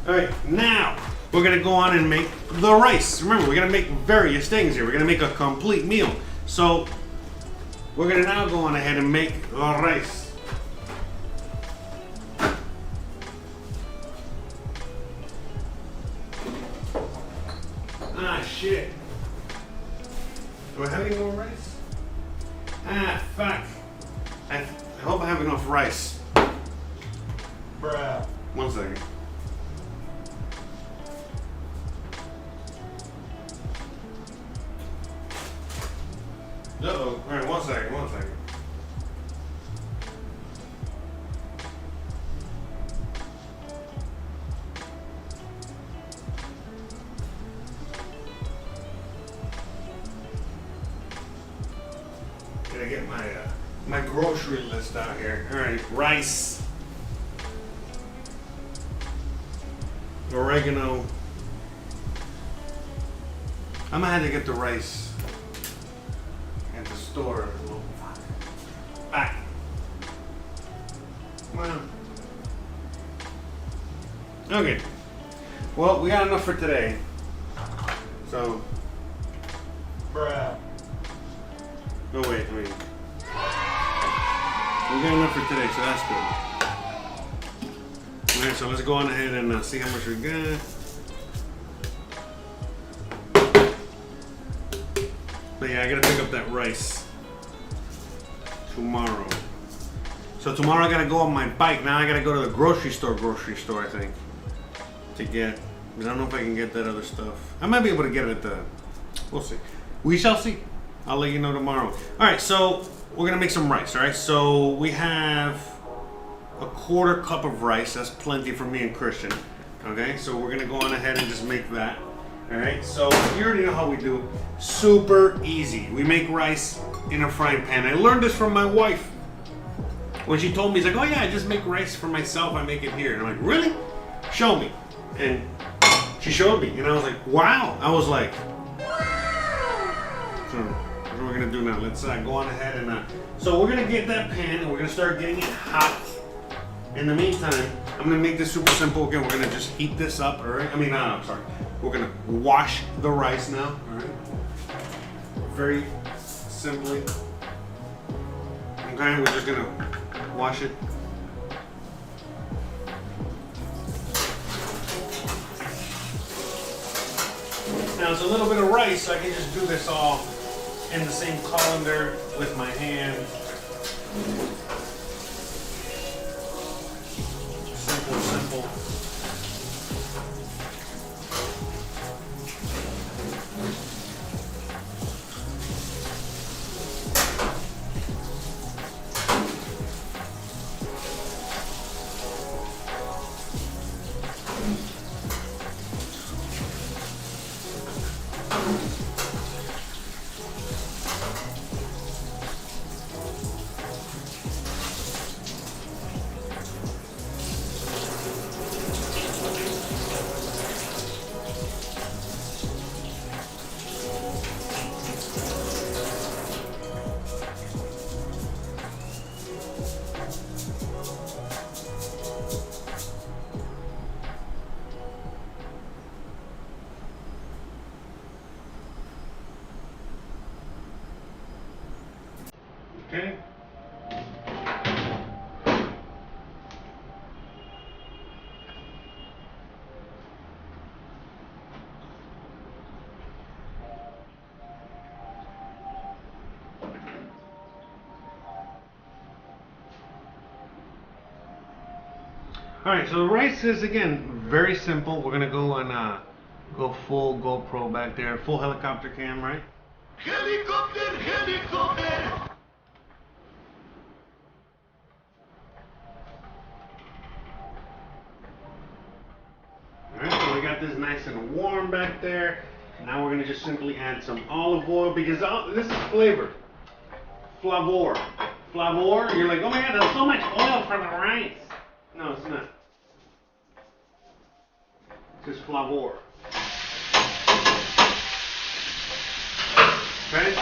Alright, now we're gonna go on and make the rice. Remember, we're gonna make various things here. We're gonna make a complete meal. So we're gonna now go on ahead and make the rice. Ah, shit. Do I have any more rice? Ah, fuck. I hope I have enough rice. Bruh. One second. Uh-oh. Alright, one second. Gotta get my grocery list out here. Alright, rice. Oregano. I'm gonna have to get the rice at the store. Back. Come on. Okay. Well, we got enough for today. So. Bruh. No, wait, we got enough for today, so that's good. Alright, so let's go on ahead and see how much we got. But yeah, I gotta pick up that rice tomorrow. So tomorrow I gotta go on my bike. Now I gotta go to the grocery store, I think, to get, because I don't know if I can get that other stuff. I might be able to get it at the, we'll see. We shall see. I'll let you know tomorrow. All right, so we're gonna make some rice. All right, so we have a quarter cup of rice. That's plenty for me and Christian. Okay, so we're gonna go on ahead and just make that. All right, so you already know how we do it. Super easy. We make rice in a frying pan. I learned this from my wife. When she told me, she's like, oh yeah, I just make rice for myself. I make it here. And I'm like, really? Show me. And she showed me, and I was like, wow. I was like, so what are we gonna do now? Let's go on ahead and so we're gonna get that pan and we're gonna start getting it hot. In the meantime, I'm gonna make this super simple. Again, we're gonna just heat this up, all right? I'm sorry. We're gonna wash the rice now, all right? Very simply. Okay, we're just gonna wash it. Now it's a little bit of rice, so I can just do this all in the same colander with my hand. Simple. Okay. All right, so the rice is, again, very simple. We're gonna go and go full GoPro back there, full helicopter cam, right? Helicopter, helicopter. Alright, so we got this nice and warm back there. Now we're going to just simply add some olive oil because this is flavor. Flavor. Flavor, you're like, oh my god, there's so much oil for the rice. No, it's not. It's just flavor. Okay?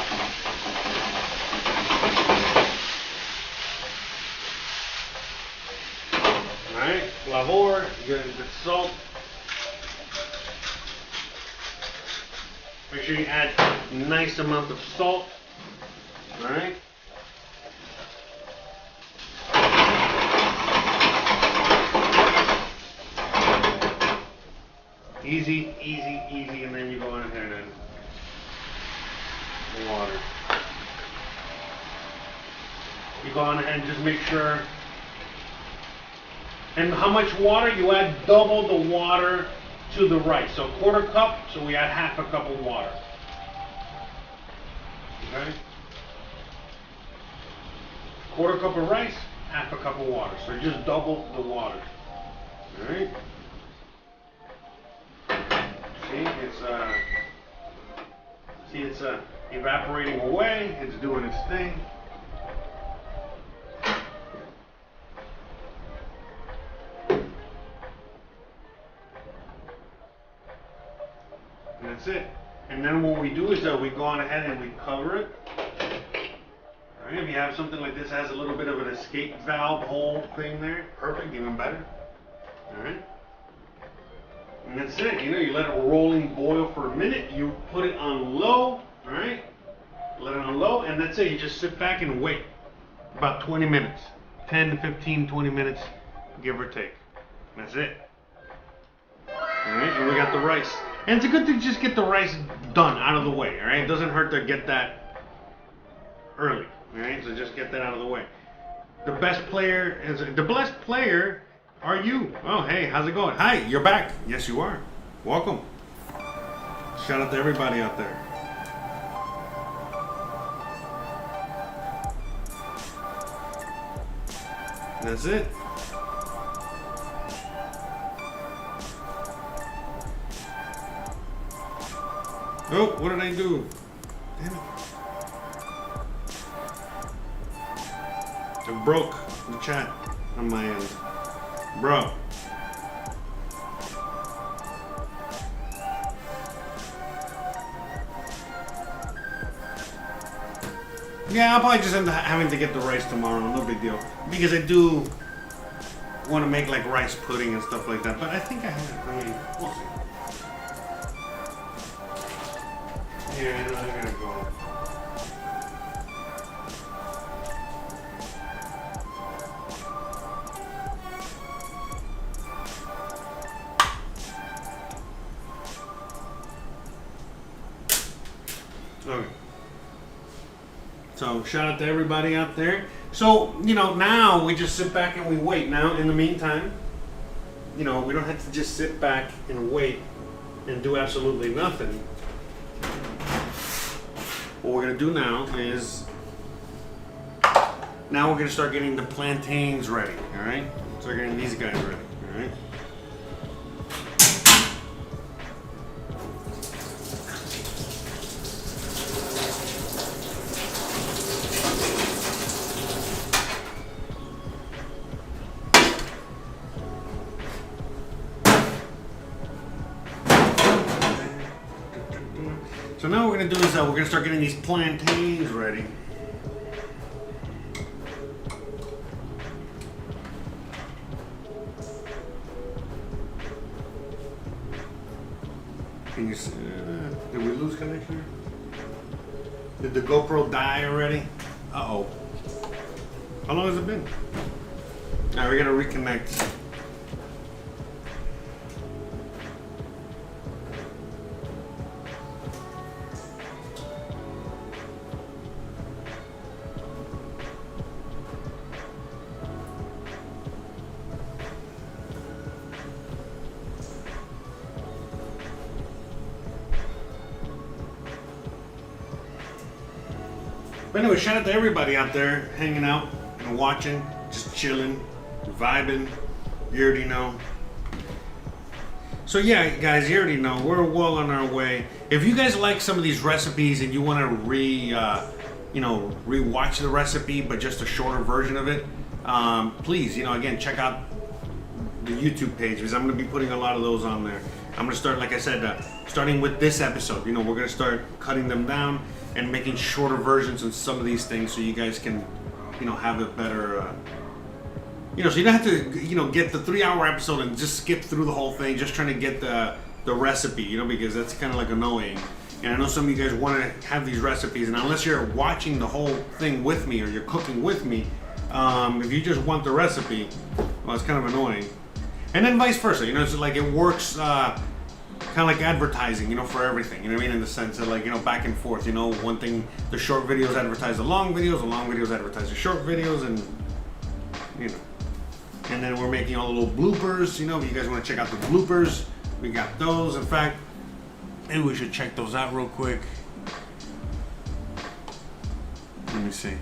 Alright, flavor, you get the salt. Make sure you add a nice amount of salt. Alright? Easy, easy, easy, and then you go on ahead and water. You go on ahead and just make sure. And how much water? You add double the water to the rice. So quarter cup, so we add half a cup of water. Okay? Quarter cup of rice, half a cup of water. So just double the water. Alright? See, it's evaporating away. It's doing its thing. And that's it. And then what we do is that we go on ahead and we cover it. All right, if you have something like this, has a little bit of an escape valve hole thing there, perfect, even better. All right. And that's it. You know, you let it rolling boil for a minute. You put it on low. All right. Let it on low, and that's it. You just sit back and wait about 20 minutes, 10 to 15, 20 minutes, give or take. And that's it. All right, and we got the rice. And it's a good thing to just get the rice done, out of the way, all right? It doesn't hurt to get that early, all right? So just get that out of the way. The best player are you. Oh, hey, how's it going? Hi, you're back. Yes, you are. Welcome. Shout out to everybody out there. That's it. Oh, what did I do? Damn it. It broke the chat on my end. Bro. Yeah, I'll probably just end up having to get the rice tomorrow. No big deal. Because I do want to make like rice pudding and stuff like that. But I think I have it. I mean, we'll see. Yeah, I know, I gotta go. Okay. So, shout out to everybody out there. So, now we just sit back and we wait. Now, in the meantime, we don't have to just sit back and wait and do absolutely nothing. What we're going to do now is, now we're going to start getting the plantains ready, all right? Start getting these guys ready, all right? So now what we're going to do is we're going to start getting these plantains ready. Can you see? Did we lose connection? Did the GoPro die already? Uh-oh. How long has it been? Alright, we got to reconnect. But anyway, shout out to everybody out there hanging out and watching, just chilling, vibing. You already know. So yeah, guys, you already know we're well on our way. If you guys like some of these recipes and you want to rewatch the recipe, but just a shorter version of it, please, again, check out the YouTube page because I'm going to be putting a lot of those on there. I'm going to start, like I said, starting with this episode. We're going to start cutting them down and making shorter versions of some of these things so you guys can, have a better, so you don't have to, get the 3-hour episode and just skip through the whole thing just trying to get the recipe, because that's kind of like annoying. And I know some of you guys want to have these recipes, and unless you're watching the whole thing with me or you're cooking with me, if you just want the recipe, well, it's kind of annoying. And then vice versa, it's like it works kind of like advertising, for everything, in the sense that back and forth, one thing, the short videos advertise the long videos advertise the short videos, and, and then we're making all the little bloopers, if you guys want to check out the bloopers, we got those. In fact, maybe we should check those out real quick. Let me see.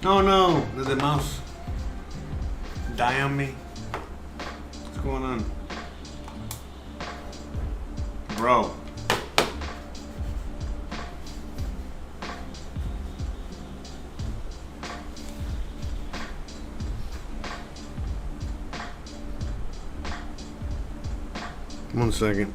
Oh no, did the mouse die on me? What's going on? Bro. One second.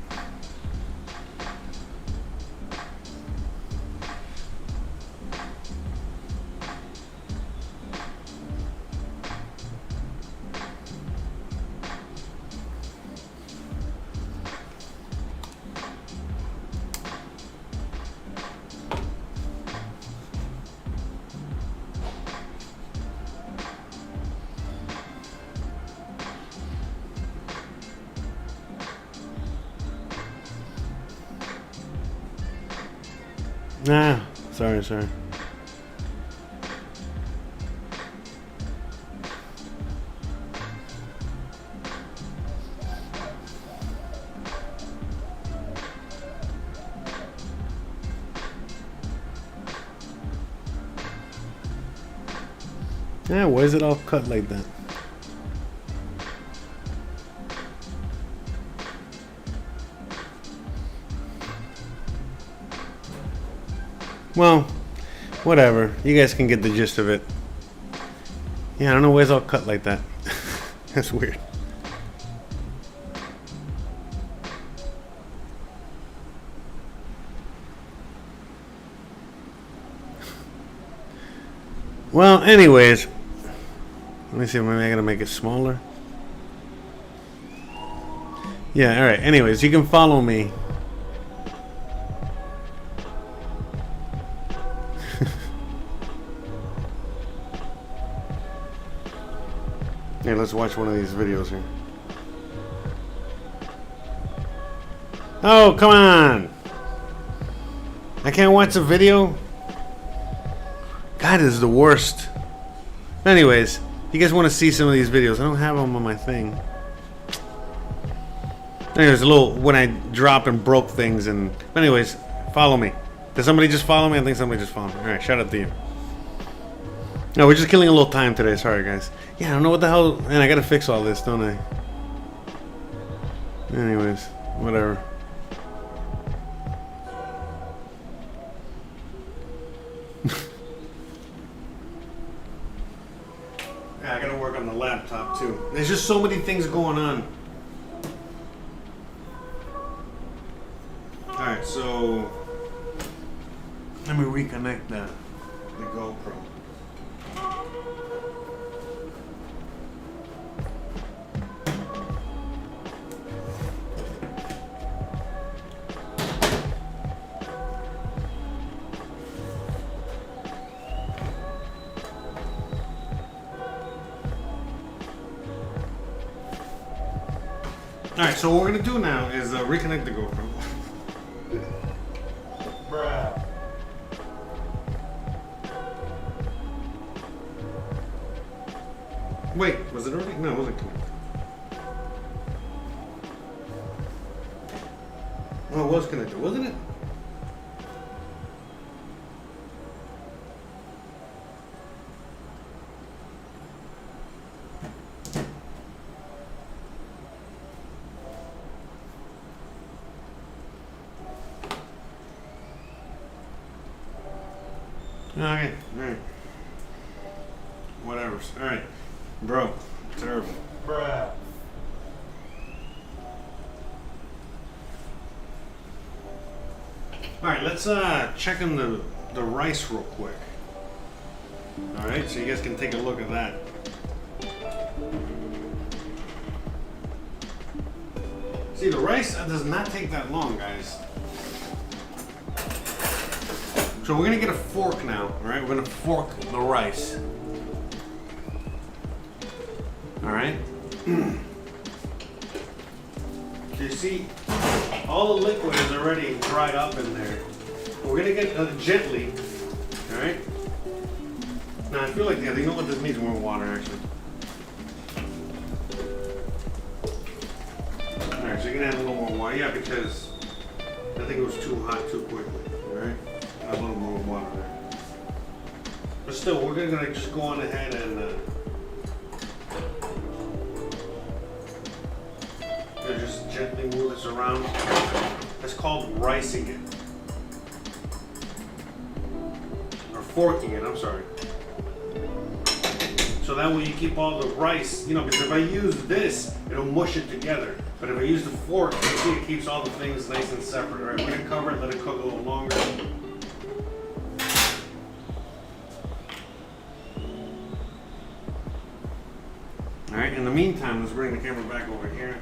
Ah, sorry. Yeah, why is it all cut like that? Well, whatever. You guys can get the gist of it. Yeah, I don't know why it's all cut like that. That's weird. Well, anyways, let me see. Maybe I gotta make it smaller. Yeah. All right. Anyways, you can follow me. Hey, let's watch one of these videos here. Oh, come on! I can't watch a video? God, this is the worst. Anyways, you guys want to see some of these videos? I don't have them on my thing. Anyways, a little when I drop and broke things and... Anyways, follow me. Did somebody just follow me? I think somebody just followed me. Alright, shout out to you. No, we're just killing a little time today. Sorry, guys. Yeah, I don't know what the hell... Man, I gotta fix all this, don't I? Anyways, whatever. Yeah, I gotta work on the laptop, too. There's just so many things going on. Alright, so... Let me reconnect the GoPro. Alright, so what we're gonna do now is reconnect the GoPro. Bruh. Wait, was it already? No, it wasn't connected. Oh, it was connected, wasn't it? Okay, alright. Whatever. Alright. Bro, terrible. Bruh. Alright, let's check on the rice real quick. Alright, so you guys can take a look at that. See, the rice does not take that long, guys. So we're gonna get a fork now, alright? We're gonna fork the rice. Alright? So you see, all the liquid is already dried up in there. We're gonna get gently, alright? Now I feel like, yeah, you know what this needs more water actually. Alright, so you're gonna add a little more water, yeah, because I think it was too hot too quickly, alright? A little more water there. But still, we're gonna just go on ahead and just gently move this around. It's called ricing it. Or forking it, I'm sorry. So that way you keep all the rice, you know, because if I use this, it'll mush it together. But if I use the fork, you see it keeps all the things nice and separate. All right, we're gonna cover it, let it cook a little longer. Alright, in the meantime, let's bring the camera back over here.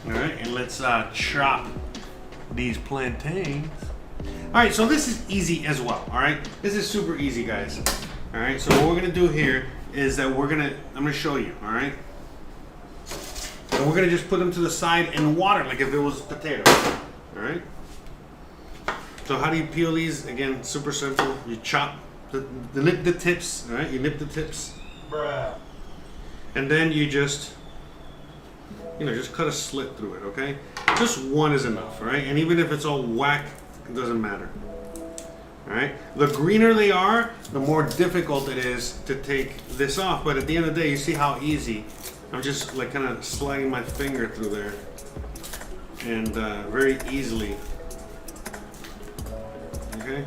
Alright, and let's chop these plantains. Alright, so this is easy as well, alright? This is super easy, guys. Alright, so what we're gonna do here is that I'm gonna show you, alright? And we're gonna just put them to the side in water like if it was potato. All right. So how do you peel these? Again, super simple. You chop nip the tips. All right. You nip the tips. Bruh. And then you just cut a slit through it. Okay. Just one is enough. All right. And even if it's all whack, it doesn't matter. All right. The greener they are, the more difficult it is to take this off. But at the end of the day, you see how easy. I'm just like kind of sliding my finger through there, and very easily. Okay.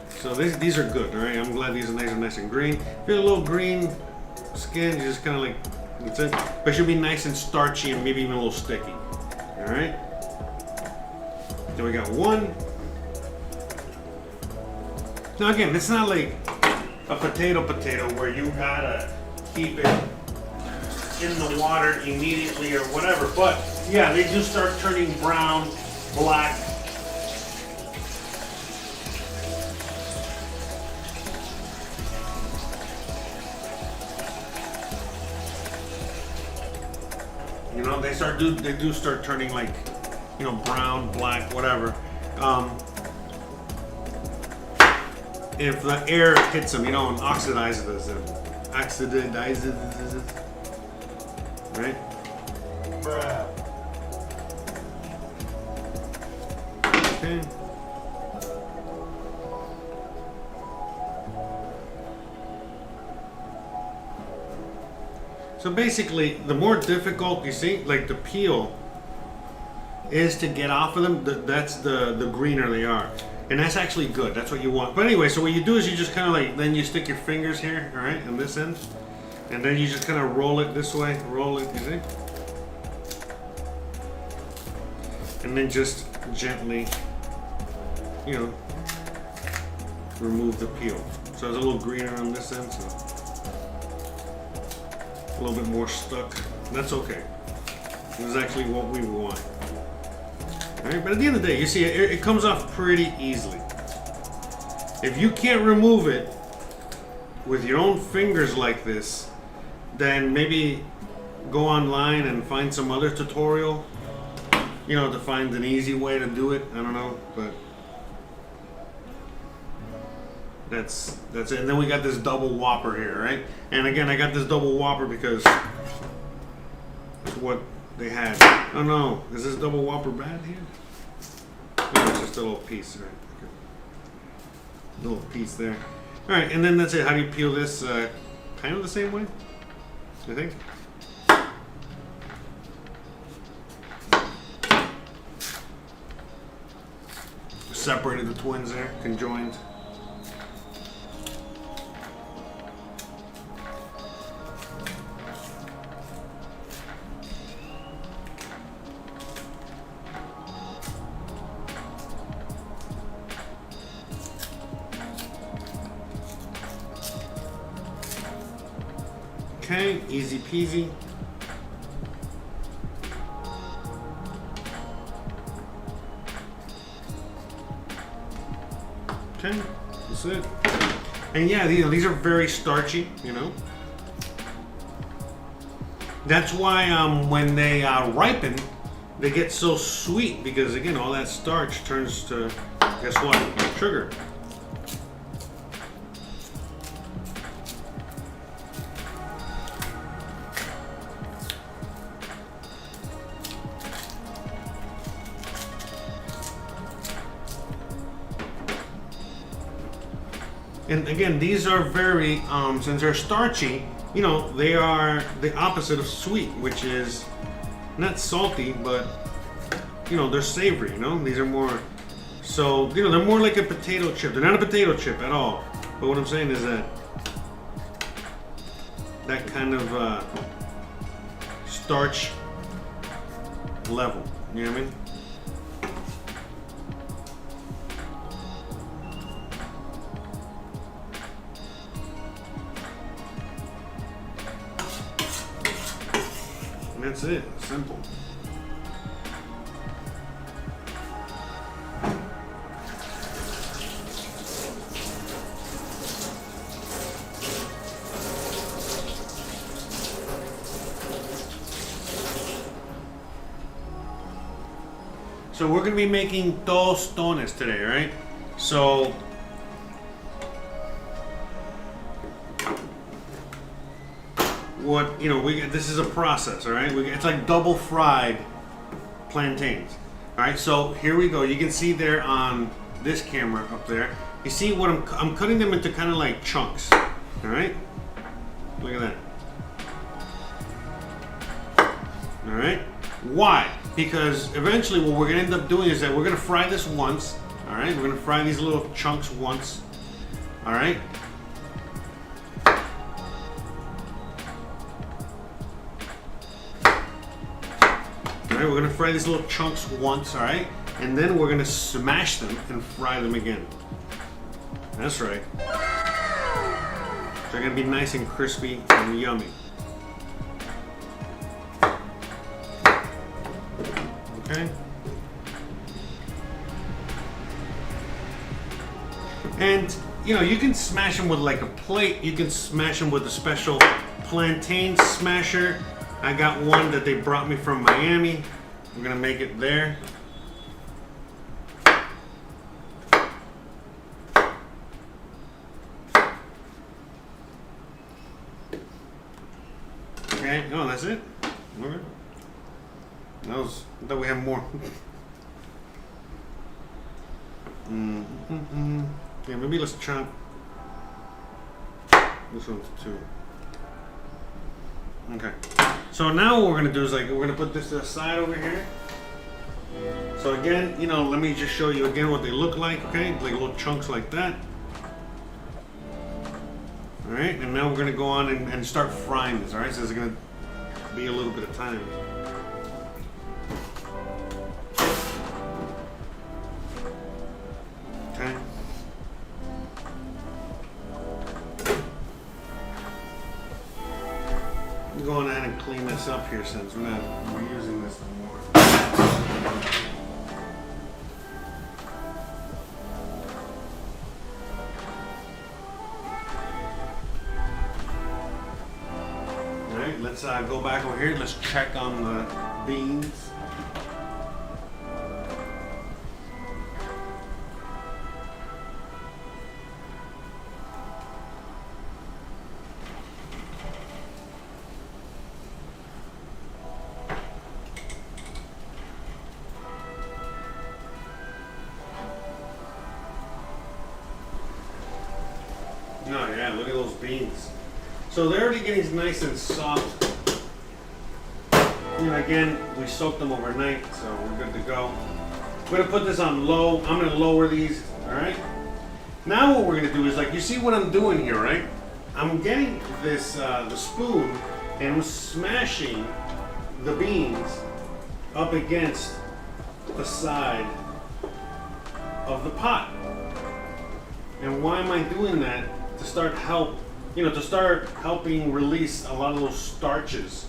So these are good. All right. I'm glad these are nice and green. If you have a little green skin, you just kind of like that's it. But it should be nice and starchy and maybe even a little sticky. All right. Then we got one. Now again, it's not like a potato where you gotta keep it in the water immediately or whatever. But yeah, they do start turning brown, black. You know, they do start turning like, brown, black, whatever. If the air hits them, and oxidizes them. Right? Bruh. Okay. So basically, the more difficult, you see, like the peel, is to get off of them, that's the greener they are. And that's actually good. That's what you want. But anyway, so what you do is you just kind of like, then you stick your fingers here, all right, on this end. And then you just kind of roll it this way. Roll it, you see? And then just gently, remove the peel. So it's a little greener on this end, so a little bit more stuck. That's okay. This is actually what we want. Alright, but at the end of the day, you see it comes off pretty easily. If you can't remove it with your own fingers like this, then maybe go online and find some other tutorial, to find an easy way to do it. I don't know, but that's it. And then we got this double whopper here, right? And again, I got this double whopper because it's what they had. Oh no, is this double whopper bad here? No, it's just a little piece, right? Okay. A little piece there. All right, and then that's it. How do you peel this? Kind of the same way, I think. Separated the twins there, conjoined. Okay, easy peasy. Okay, that's it. And yeah, these are very starchy, That's why when they ripen, they get so sweet because again, all that starch turns to, guess what? Sugar. And again, these are very, since they're starchy, they are the opposite of sweet, which is not salty, but, they're savory, These are more, so, they're more like a potato chip. They're not a potato chip at all. But what I'm saying is that kind of starch level, you know what I mean? That's it. Simple. So we're gonna be making tostones today, right? So what, you know, this is a process, all right? It's like double fried plantains. All right, so here we go. You can see there on this camera up there. You see what I'm cutting them into kind of like chunks. All right, look at that. All right, why? Because eventually what we're gonna end up doing is that we're gonna fry this once. All right, we're gonna fry these little chunks once. All right. All right, we're gonna fry these little chunks once, all right? And then we're gonna smash them and fry them again. That's right. They're gonna be nice and crispy and yummy. Okay. And you know, you can smash them with like a plate. You can smash them with a special plantain smasher. I got one that they brought me from Miami. We're gonna make it there. Okay, oh, that's it? Okay. I thought we have more. Yeah, maybe let's chop this one to 2. Okay. So now what we're gonna do is like we're gonna put this to the side over here. So again, you know, let me just show you again what they look like. Okay, like little chunks like that. All right, and now we're gonna go on and start frying this. All right, so it's gonna be a little bit of time. Okay. Go on ahead and clean this up here since we're using this anymore. All right, let's go back over here. Let's check on the beans. Oh yeah, look at those beans. So they're already getting nice and soft. And again, we soaked them overnight, so we're good to go. We're gonna put this on low. I'm gonna lower these, all right? Now what we're gonna do is like, you see what I'm doing here, right? I'm getting this, the spoon, and I'm smashing the beans up against the side of the pot. And why am I doing that? To start helping release a lot of those starches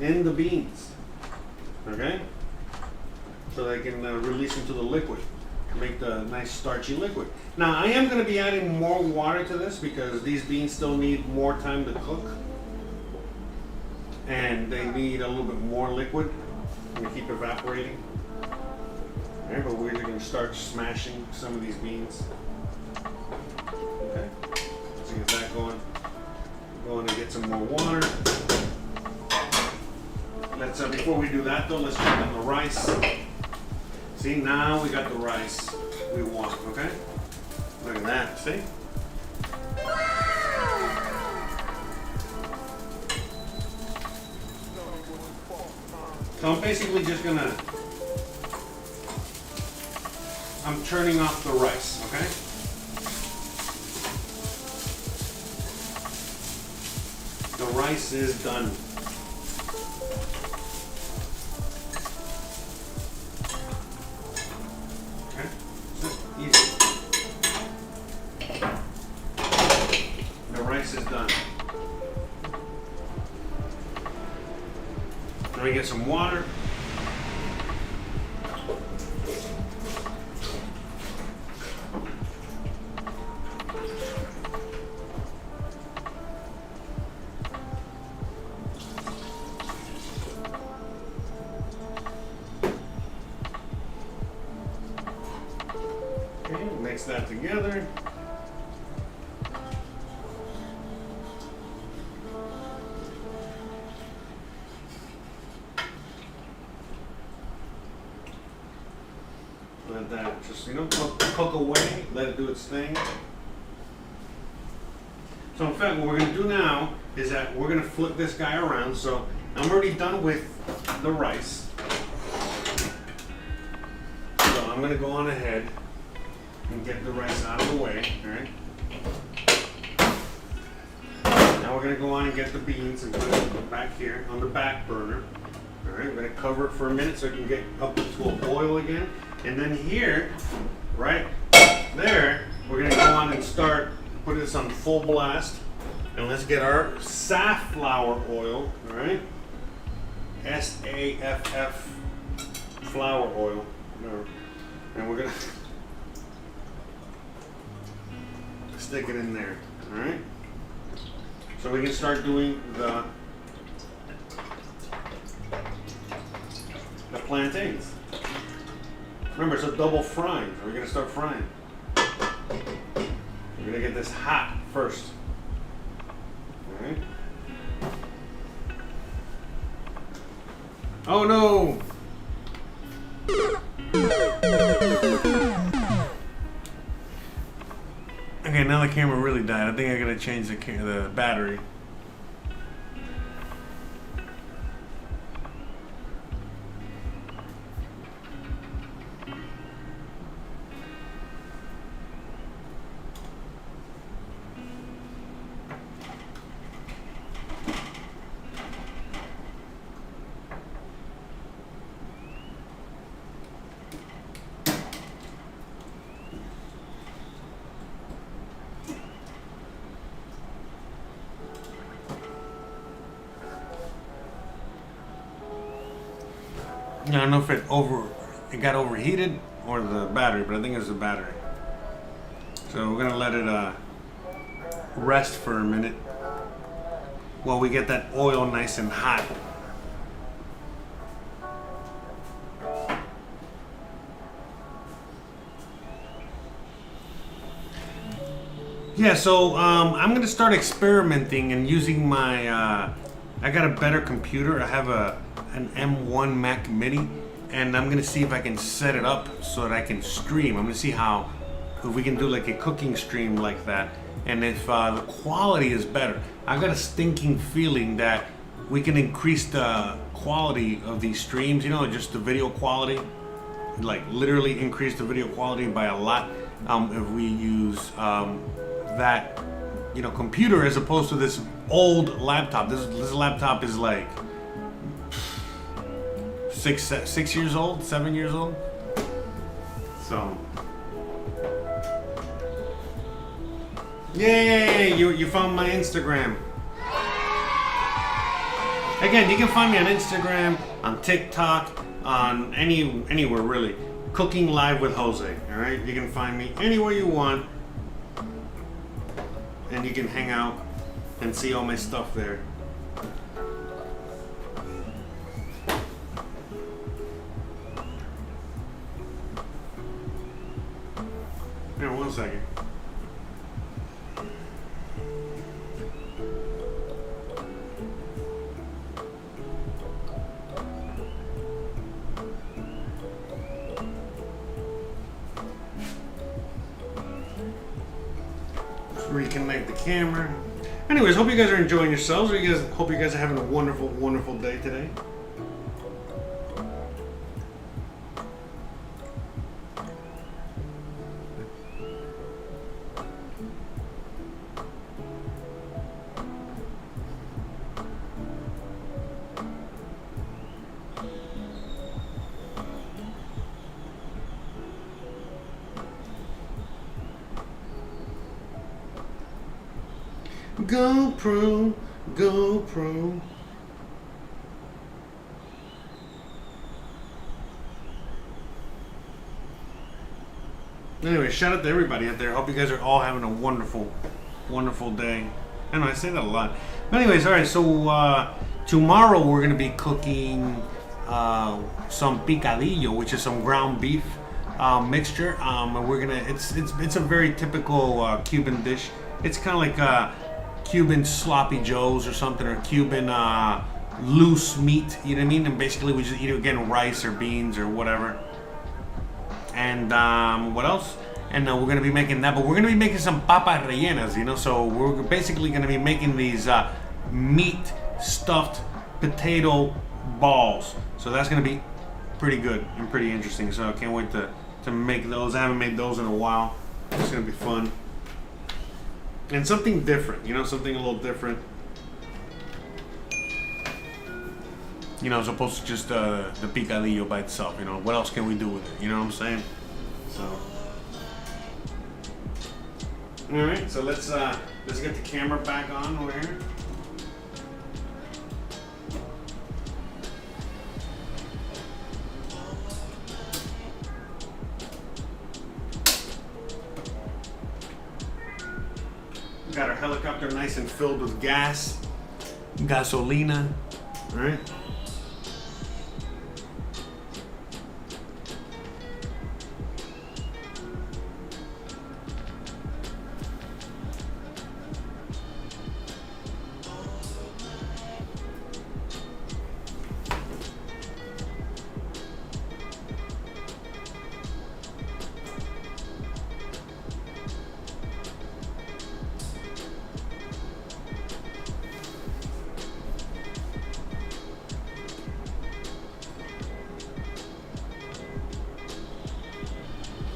in the beans. Okay? So they can release into the liquid, make the nice starchy liquid. Now I am going to be adding more water to this because these beans still need more time to cook. And they need a little bit more liquid to keep evaporating. Alright, but we're going to start smashing some of these beans. Okay. Get that going. Go in and get some more water. Let's before we do that though, let's check on the rice. See, now we got the rice we want. Okay, look at that. See. So I'm basically just gonna. I'm turning off the rice. Okay. The rice is done. Okay, so easy. The rice is done. Then we get some water. Okay, mix that together. Let that just, cook away, let it do its thing. So in fact, what we're gonna do now is that we're gonna flip this guy around. So I'm already done with the rice. So I'm gonna go on ahead and get the rice out of the way, all right? Now we're gonna go on and get the beans and put it back here on the back burner. All right, we're gonna cover it for a minute so it can get up to a boil again. And then here, right there, we're gonna go on and start putting this on full blast. And let's get our safflower oil, all right? S-A-F-F, flour oil. And we're gonna stick it in there, all right? So we can start doing the plantains. Remember, it's a double frying. So we're gonna start frying. We're gonna get this hot first. All right. Oh no! Okay, now the camera really died. I think I gotta change the battery. I don't know if it got overheated or the battery, but I think it was the battery. So we're gonna let it rest for a minute while we get that oil nice and hot. Yeah, so I'm gonna start experimenting and using my. I got a better computer. I have an M1 Mac Mini, and I'm gonna see if I can set it up so that I can stream. I'm gonna see if we can do like a cooking stream like that, and if the quality is better. I got a stinking feeling that we can increase the quality of these streams. Just the video quality, like literally increase the video quality by a lot if we use that computer as opposed to this old laptop. This laptop is like 6 years old, 7 years old. So, yay! You found my Instagram. Again, you can find me on Instagram, on TikTok, on anywhere really. Cooking Live with Jose. All right, you can find me anywhere you want, and you can hang out and see all my stuff there. Here, 1 second. Reconnect the camera. Anyways, hope you guys are enjoying yourselves. Hope you guys are having a wonderful, wonderful day today. GoPro. Anyway, shout out to everybody out there. Hope you guys are all having a wonderful, wonderful day. I know I say that a lot. But anyways, all right. So tomorrow we're gonna be cooking some picadillo, which is some ground beef. mixture. And we're gonna. It's a very typical Cuban dish. It's kind of like Cuban sloppy joes or something, or Cuban loose meat. You know what I mean? And basically, we just eat again rice or beans or whatever. And what else? And we're gonna be making that, but we're gonna be making some papas rellenas. You know, so we're basically gonna be making these meat stuffed potato balls. So that's gonna be pretty good and pretty interesting. So I can't wait to make those. I haven't made those in a while. It's gonna be fun. And something different, you know, something a little different. You know, as opposed to just the picadillo by itself, you know. What else can we do with it? You know what I'm saying? So alright, so let's get the camera back on over here. Got our helicopter nice and filled with gas, gasolina, all right?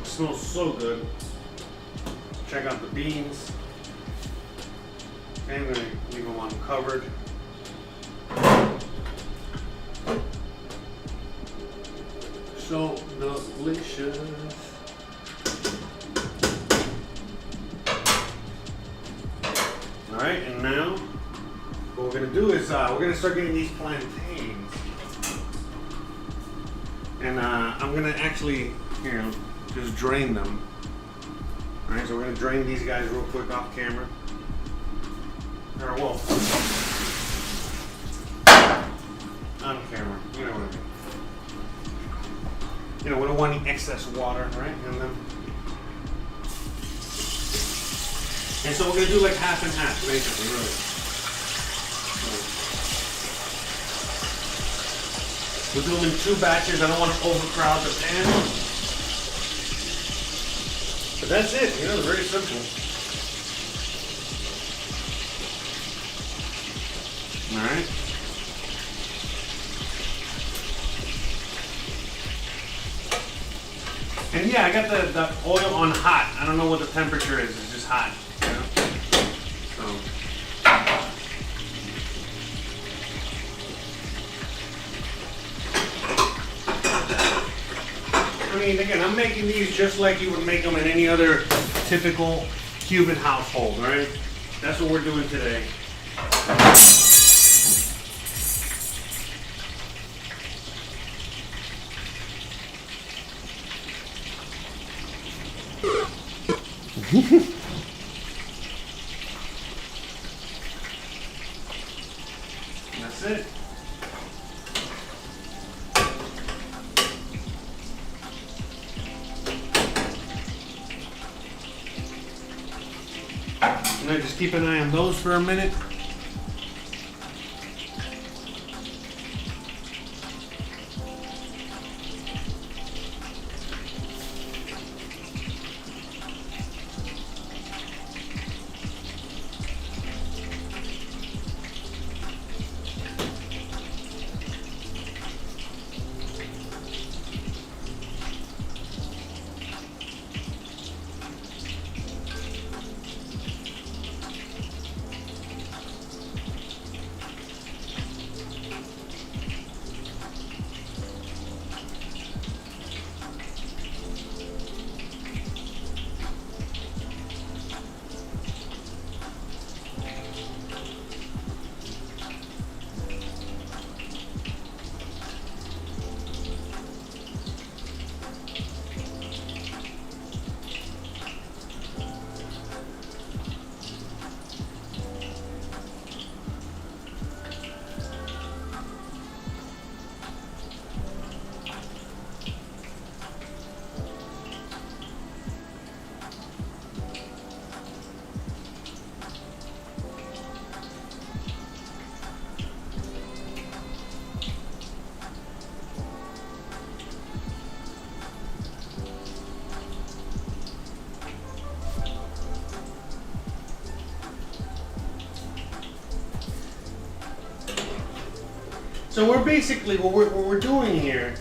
Smells so good. Check out the beans. Okay, I'm gonna leave them uncovered. So delicious. All right, and now what we're gonna do is we're gonna start getting these plantains, and I'm gonna actually just drain them. All right, so we're gonna drain these guys real quick off camera. Or well, on camera. You know what I mean. You know, we don't want any excess water, right? And so we're gonna do like half and half, basically, really. We'll do them in 2 batches. I don't want to overcrowd the pan. But that's it, you know, very simple. Alright. And yeah, I got the oil on hot. I don't know what the temperature is, it's just hot, you know? So. I mean, again, I'm making these just like you would make them in any other typical Cuban household, right? That's what we're doing today. That's it. And I just keep an eye on those for a minute. So we're basically, what we're doing here,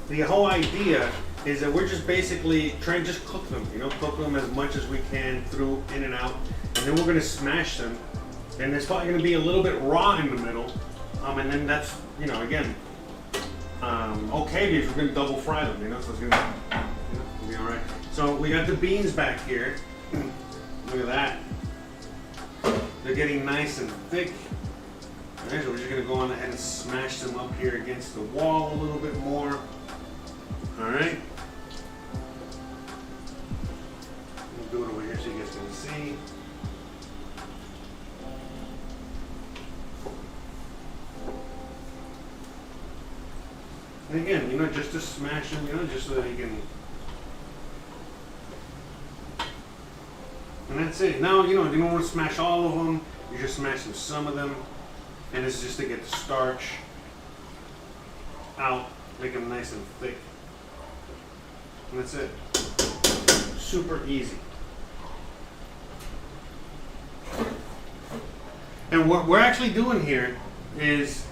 the whole idea is that we're just basically trying to just cook them, cook them as much as we can through, in and out. And then we're gonna smash them. And it's probably gonna be a little bit raw in the middle. And then that's, again, okay because we're gonna double fry them, so it's gonna be all right. So we got the beans back here. Look at that. They're getting nice and thick. All right, so we're just gonna go on ahead and smash them up here against the wall a little bit more. All right. We'll do it over here so you guys can see. And again, just to smash them, just so that you can. And that's it. Now, you don't want to smash all of them. You're just smashing some of them. And it's just to get the starch out, make them nice and thick. And that's it. Super easy. And what we're actually doing here is,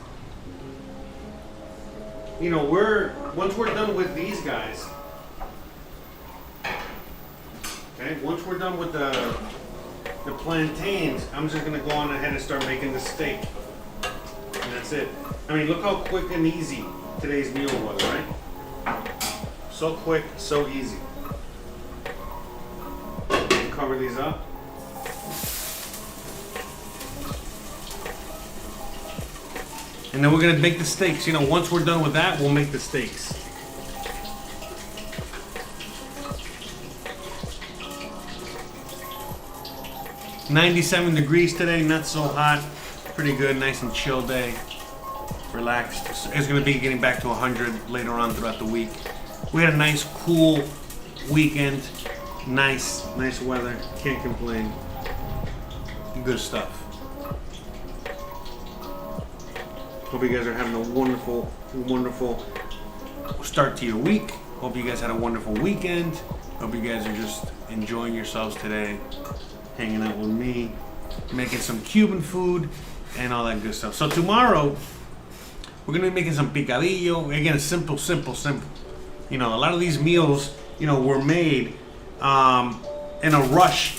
once we're done with these guys, okay, once we're done with the plantains, I'm just gonna go on ahead and start making the steak. And that's it. I mean, look how quick and easy today's meal was, right? So quick, so easy. Cover these up. And then we're gonna make the steaks. Once we're done with that, we'll make the steaks. $97 degrees today, not so hot. Pretty good, nice and chill day. Relaxed. It's gonna be getting back to 100 later on throughout the week. We had a nice, cool weekend. Nice weather. Can't complain. Good stuff. Hope you guys are having a wonderful start to your week. Hope you guys had a wonderful weekend. Hope you guys are just enjoying yourselves today, hanging out with me, making some Cuban food and all that good stuff. So tomorrow, we're gonna be making some picadillo. Again, simple. A lot of these meals, were made in a rush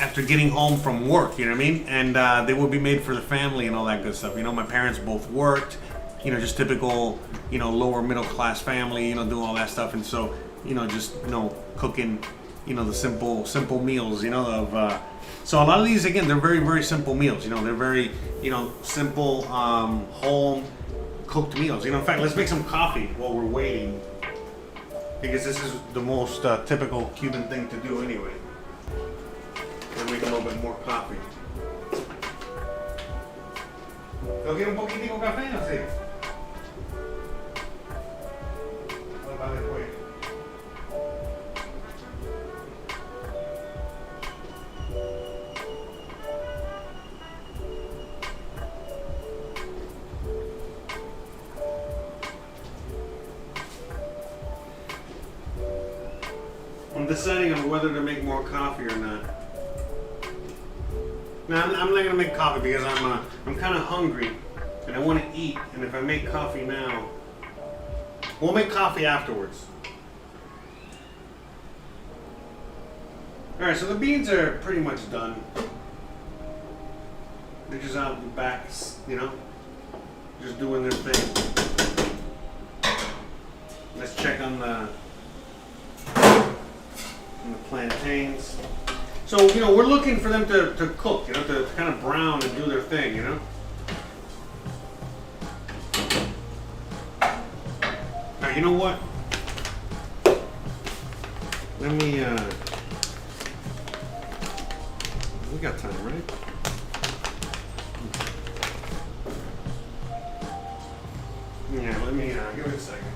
after getting home from work, you know what I mean? And they would be made for the family and all that good stuff. My parents both worked, just typical, lower middle class family, doing all that stuff. And so, just, cooking, the simple meals, so a lot of these, again, they're very, very simple meals. They're very, simple, home cooked meals. In fact, let's make some coffee while we're waiting, because this is the most typical Cuban thing to do anyway. And make a little bit more coffee. ¿No quiere un poquitico de café o sí? Para después. I'm deciding on whether to make more coffee or not. Now, I'm not gonna make coffee because I'm kind of hungry and I want to eat. And if I make coffee now, we'll make coffee afterwards. All right, so the beans are pretty much done. They're just out in the back, just doing their thing. Let's check on the plantains. So, we're looking for them to cook, to kind of brown and do their thing, Alright, you know what? Let me, we got time, right? Yeah, let me, give it a second.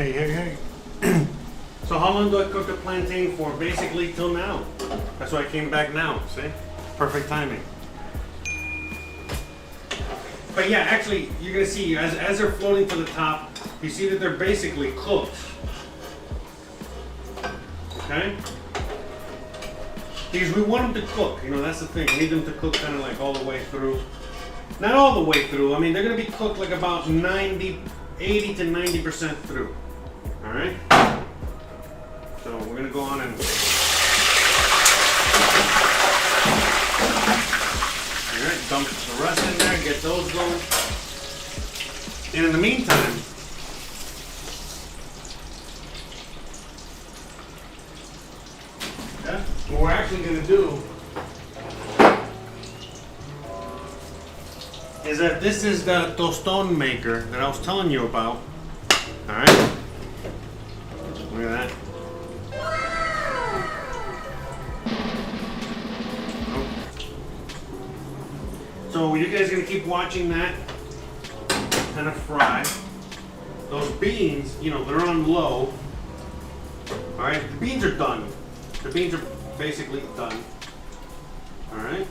Hey, hey, hey. So how long do I cook the plantain for? Basically till now. That's why I came back now, see? Perfect timing. But yeah, actually, you're gonna see, as they're floating to the top, you see that they're basically cooked. Okay? Because we want them to cook, you know, that's the thing. We need them to cook kind of like all the way through. Not all the way through, I mean, they're gonna be cooked like about 80 to 90% through. All right? So we're gonna go on and alright, dump the rest in there, get those going. And in the meantime, what we're actually gonna do is that this is the tostone maker that I was telling you about. Alright? Look at that. So you guys are gonna keep watching that kind of fry. Those beans, you know, they're on low. All right, the beans are done. The beans are basically done. All right.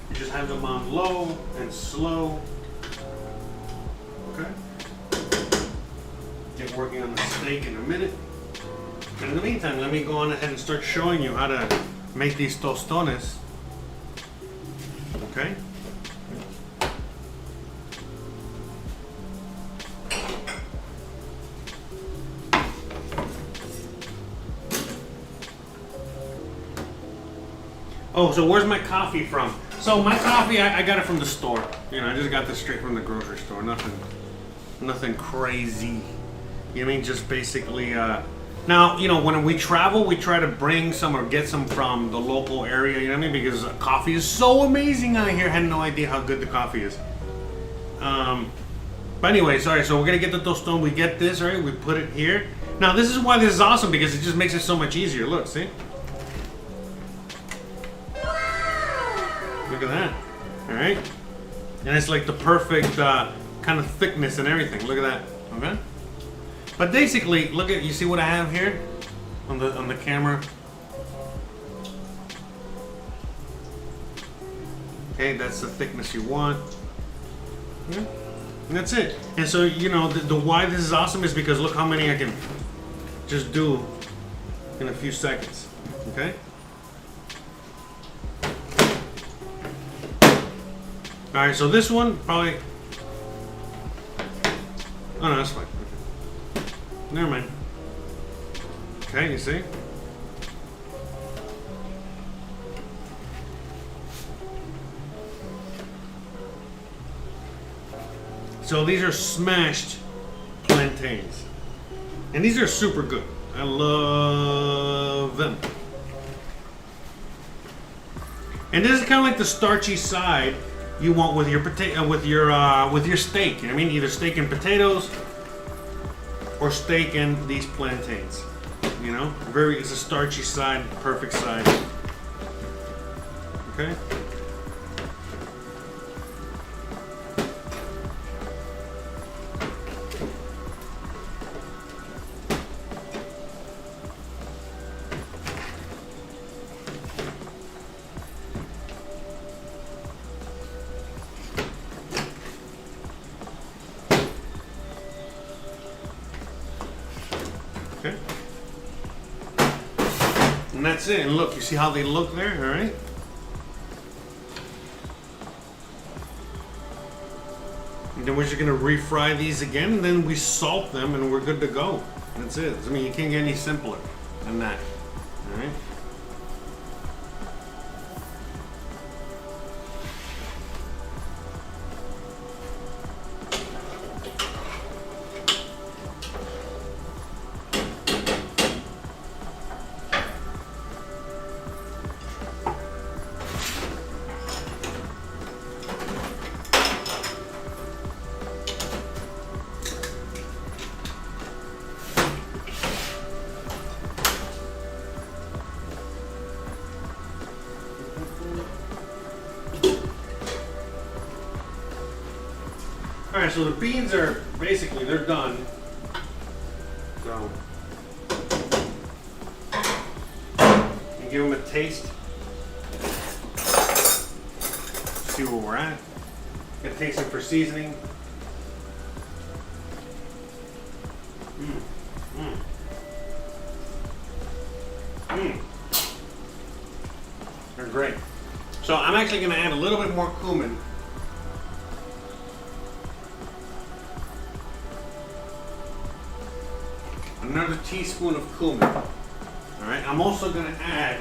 You just have them on low and slow. Okay. Get working on the steak in a minute. And in the meantime, let me go on ahead and start showing you how to make these tostones. Okay. Oh, so where's my coffee from? So my coffee, I got it from the store. You know, I just got this straight from the grocery store. Nothing crazy. You know what I mean? Just basically, now, you know, when we travel, we try to bring some or get some from the local area, you know what I mean? Because coffee is so amazing out here. I had no idea how good the coffee is. But anyway, sorry, so we're gonna get the tostone. We get this, right? We put it here. Now, this is why this is awesome, because it just makes it so much easier. Look, see? Look at that. All right? And it's like the perfect kind of thickness and everything. Look at that. Okay? But basically, look at, you see what I have here on the camera? Okay, that's the thickness you want. Yeah. And that's it. And so, you know, the why this is awesome is because look how many I can just do in a few seconds. Okay? Alright, so this one probably. Oh no, that's fine. Never mind. Okay, you see? So these are smashed plantains. And these are super good. I love them. And this is kind of like the starchy side you want with your potato, with your steak. You know what I mean? Either steak and potatoes or steak and these plantains. You know, it's a starchy side, perfect side. Okay. Okay. And that's it. And look, you see how they look there, all right? And then we're just gonna refry these again, and then we salt them, and we're good to go. That's it. I mean, you can't get any simpler than that, all right? Alright, so the beans are basically, they're done. taste. See where we're at. Get a taste for seasoning. They're great. So I'm actually going to add a little bit more cumin. Another teaspoon of cumin. All right. I'm also going to add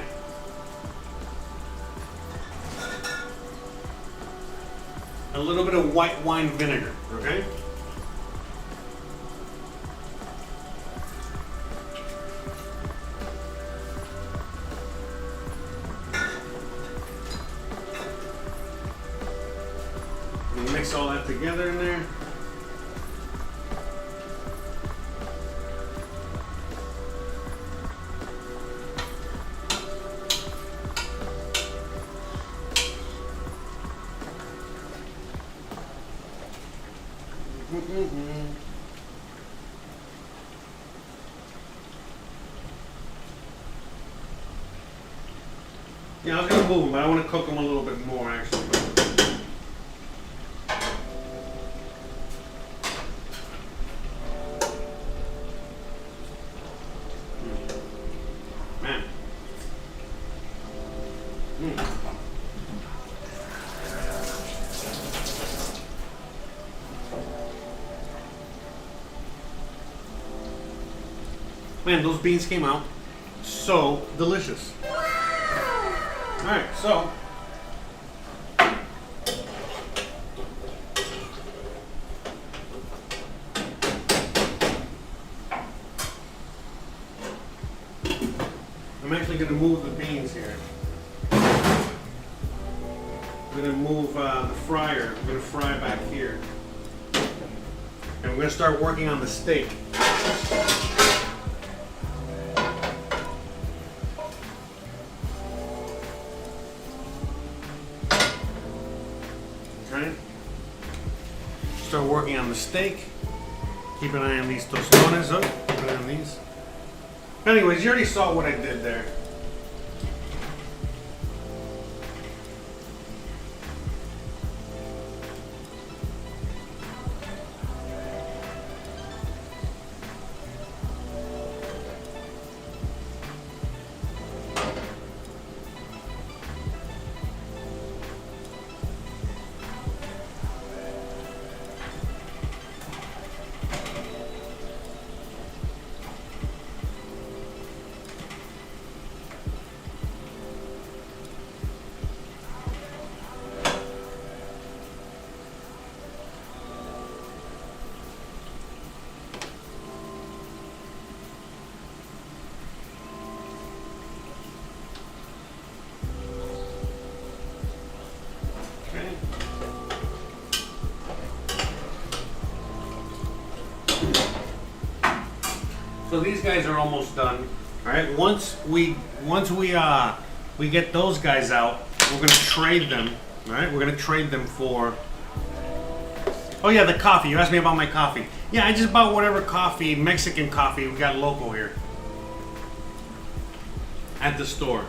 a little bit of white wine vinegar. Okay. Mix all that together in there. Yeah, I was gonna move them, but I want to cook them a little bit more actually. Man. Man, those beans came out so delicious. Alright, so I'm actually going to move the beans here. I'm going to move the fryer. I'm going to fry back here. And we're going to start working on the steak. Okay. Start working on the steak. Keep an eye on these tostones. Oh, keep an eye on these. Anyways, you already saw what I did there. So these guys are almost done. All right. Once we get those guys out, we're gonna trade them. All right. We're gonna trade them for. Oh yeah, the coffee. You asked me about my coffee. Yeah, I just bought whatever coffee, Mexican coffee we got local here at the store.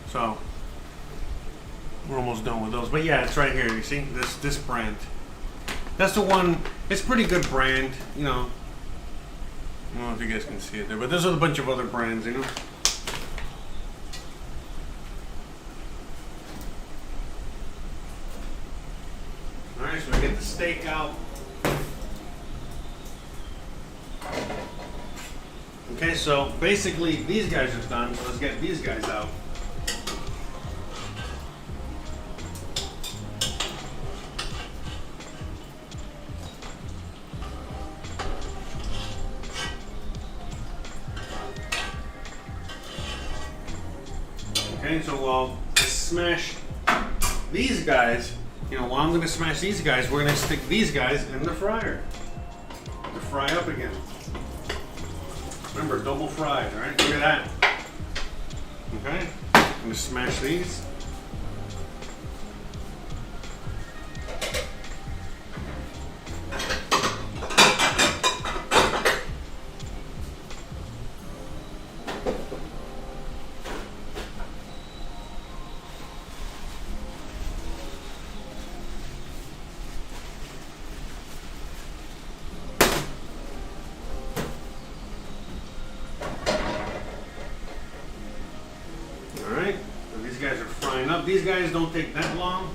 So we're almost done with those. But yeah, it's right here. You see this brand. That's the one. It's a pretty good brand, you know. I don't know if you guys can see it there, but there's a bunch of other brands, you know. All right, so we get the steak out. Okay, so basically these guys are done. So let's get these guys out. Okay, so while I smash these guys, you know, while I'm going to smash these guys, we're going to stick these guys in the fryer to fry up again. Remember, double fried, all right? Look at that. Okay, I'm going to smash these. these guys don't take that long.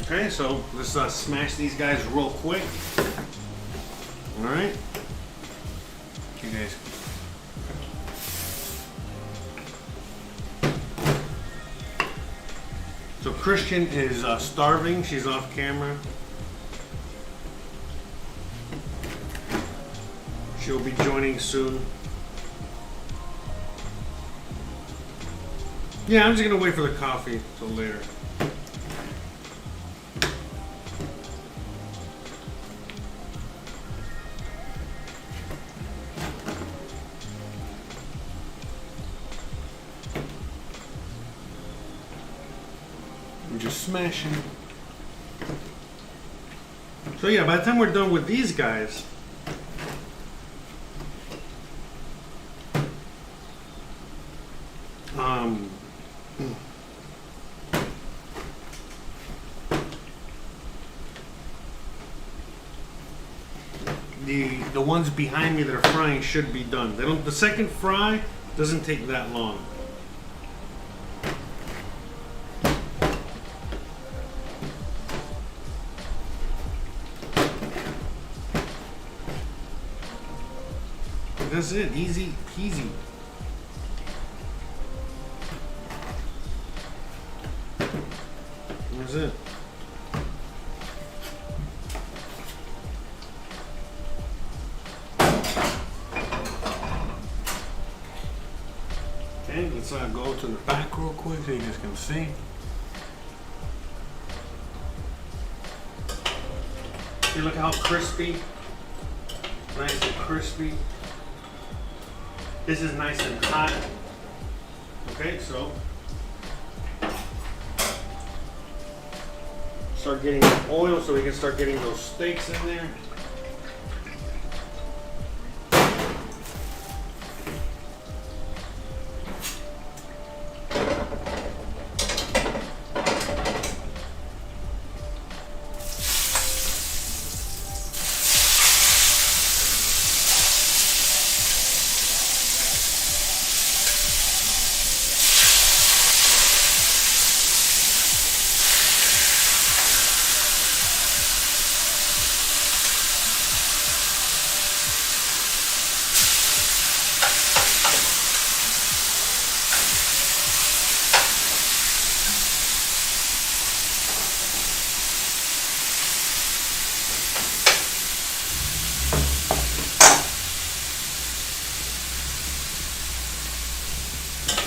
Okay, so let's smash these guys real quick. All right. You guys. So Christian is starving. She's off camera. She'll be joining soon. Yeah, I'm just gonna wait for the coffee till later. I'm just smashing. So yeah, by the time we're done with these guys, the ones behind me that are frying should be done. They don't. The second fry doesn't take that long. That's it. Easy peasy. That's it. Okay, let's go to the back real quick so you guys can see. See, look how crispy. Nice and crispy. This is nice and hot. Okay, so start getting oil so we can start getting those steaks in there.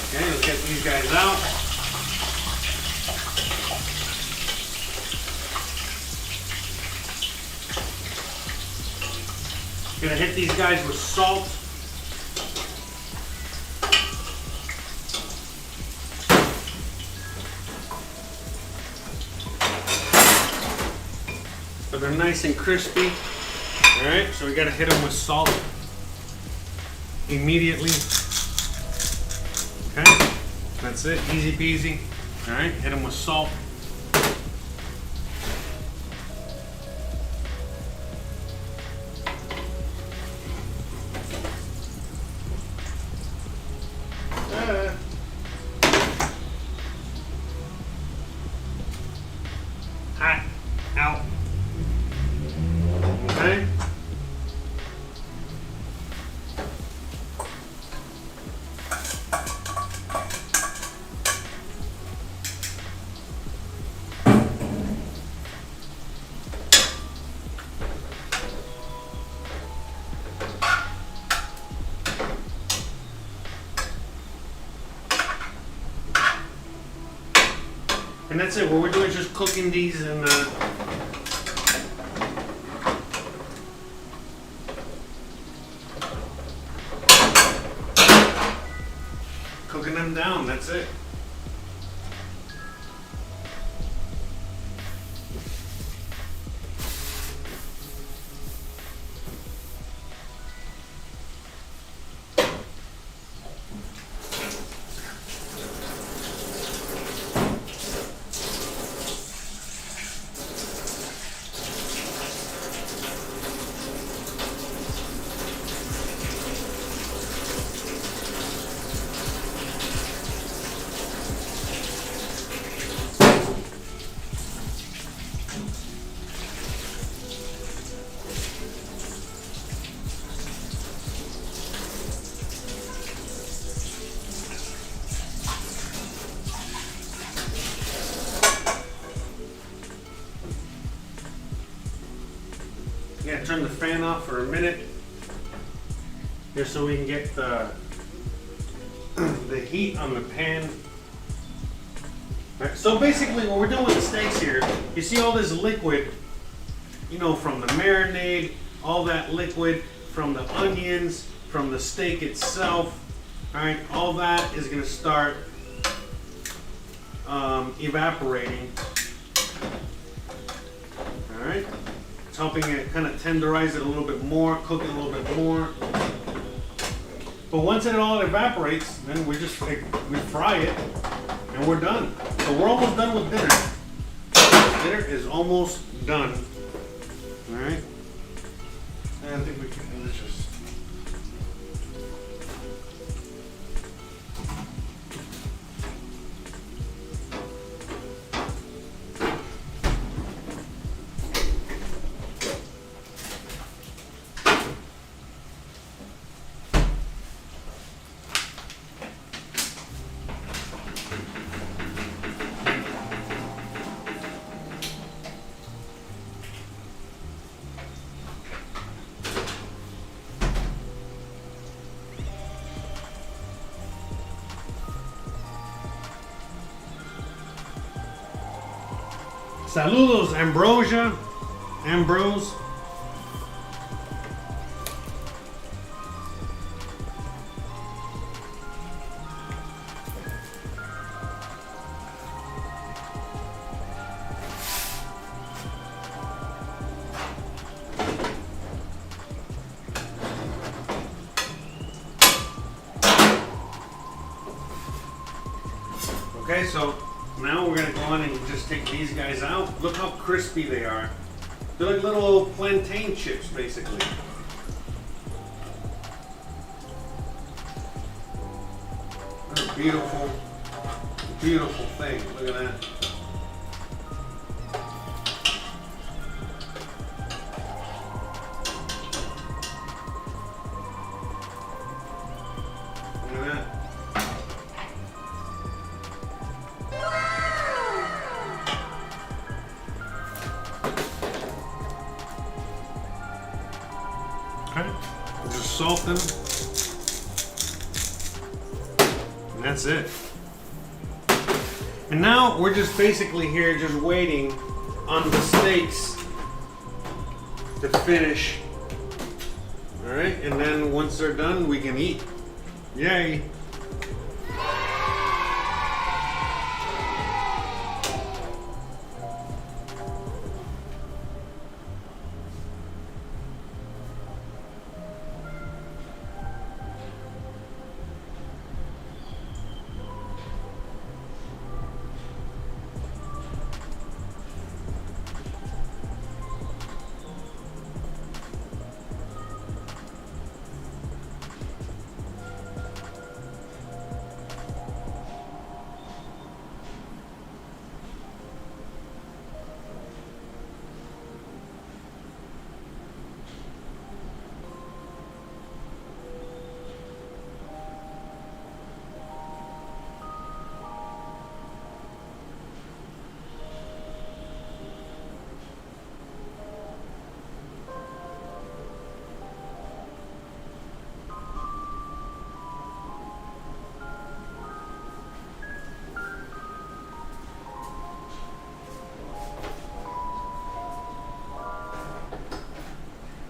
Okay, let's get these guys out. Gonna hit these guys with salt. So they're nice and crispy. All right, so we gotta hit them with salt immediately. Okay, that's it, easy peasy. All right, hit them with salt. Hot, out. Okay. And that's it. What we're doing is just cooking these and cooking them down. That's it. Yeah, turn the fan off for a minute. Just so we can get the heat on the pan. Right, so basically what we're doing with the steaks here, you see all this liquid, you know, from the marinade, all that liquid from the onions, from the steak itself. All right, all that is gonna start evaporating. All right, it's helping it kind of tenderize it a little bit more, cook it a little bit more. But once it all evaporates, then we fry it, and we're done. So we're almost done with dinner. Dinner is almost done. All right, and I think we can. Let's just. Saludos, Ambrose. Okay, so now we're gonna go on and just take these guys out. Look how crispy they are. They're like little plantain chips, basically. What a beautiful, beautiful thing. Look at that. Look at that. Just salt them, and that's it. And now we're just basically here just waiting on the steaks to finish. All right, and then once they're done, we can eat. Yay!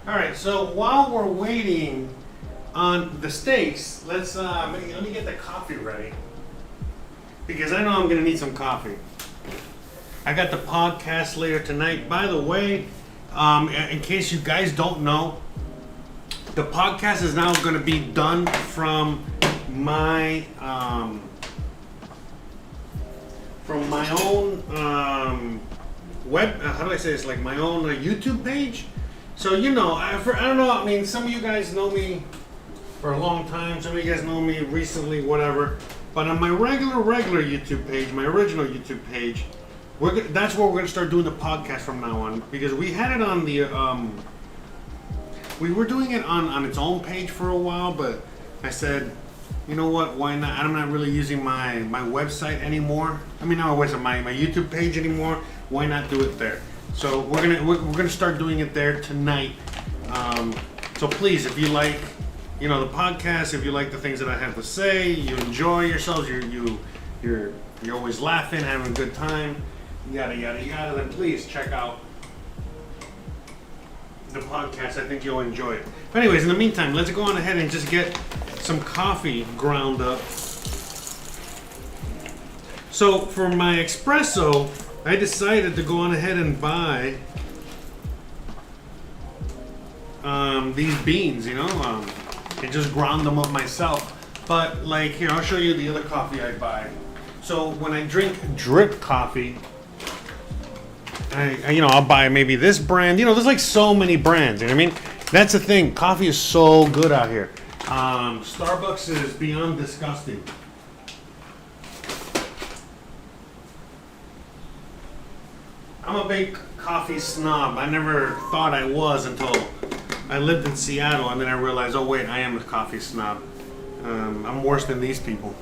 All right, so while we're waiting on the steaks, let's let me get the coffee ready, because I know I'm gonna need some coffee. I got the podcast later tonight. By the way, in case you guys don't know, the podcast is now gonna be done from my own web. How do I say this? Like my own YouTube page. So, you know, I don't know, I mean, some of you guys know me for a long time, some of you guys know me recently, whatever. But on my regular YouTube page, my original YouTube page, that's where we're going to start doing the podcast from now on. Because we had it on the, we were doing it on its own page for a while, but I said, you know what, why not? I'm not really using my website anymore. I mean, not my website, my YouTube page anymore. Why not do it there? So we're gonna start doing it there tonight. So please, if you like, the podcast, if you like the things that I have to say, you enjoy yourselves, you're always laughing, having a good time, yada yada yada, then please check out the podcast. I think you'll enjoy it. But anyways, in the meantime, let's go on ahead and just get some coffee ground up. So for my espresso, I decided to go on ahead and buy these beans, and just ground them up myself. But like here, I'll show you the other coffee I buy. So when I drink drip coffee, I'll buy maybe this brand. There's like so many brands. You know what I mean? That's the thing. Coffee is so good out here. Starbucks is beyond disgusting. I'm a big coffee snob. I never thought I was until I lived in Seattle, and then I realized, oh wait, I am a coffee snob. I'm worse than these people.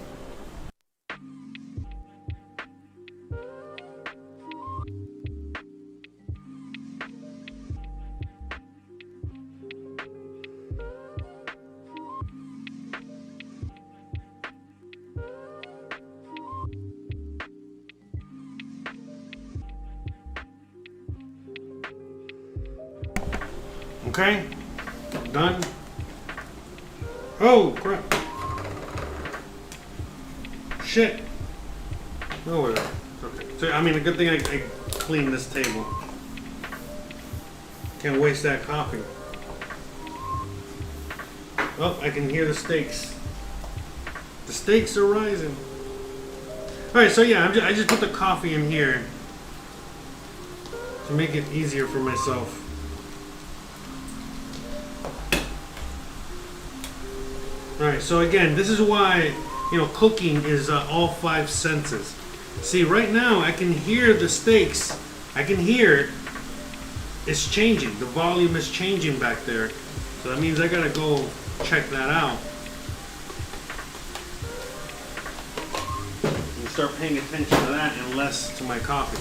Okay, done. Oh crap! Shit. No way. Okay. So a good thing I cleaned this table. Can't waste that coffee. Oh, I can hear the steaks. The steaks are rising. All right, so yeah, I just put the coffee in here to make it easier for myself. Alright, so again, this is why, cooking is all five senses. See, right now I can hear the steaks. I can hear it's changing. The volume is changing back there. So that means I gotta go check that out. And start paying attention to that and less to my coffee.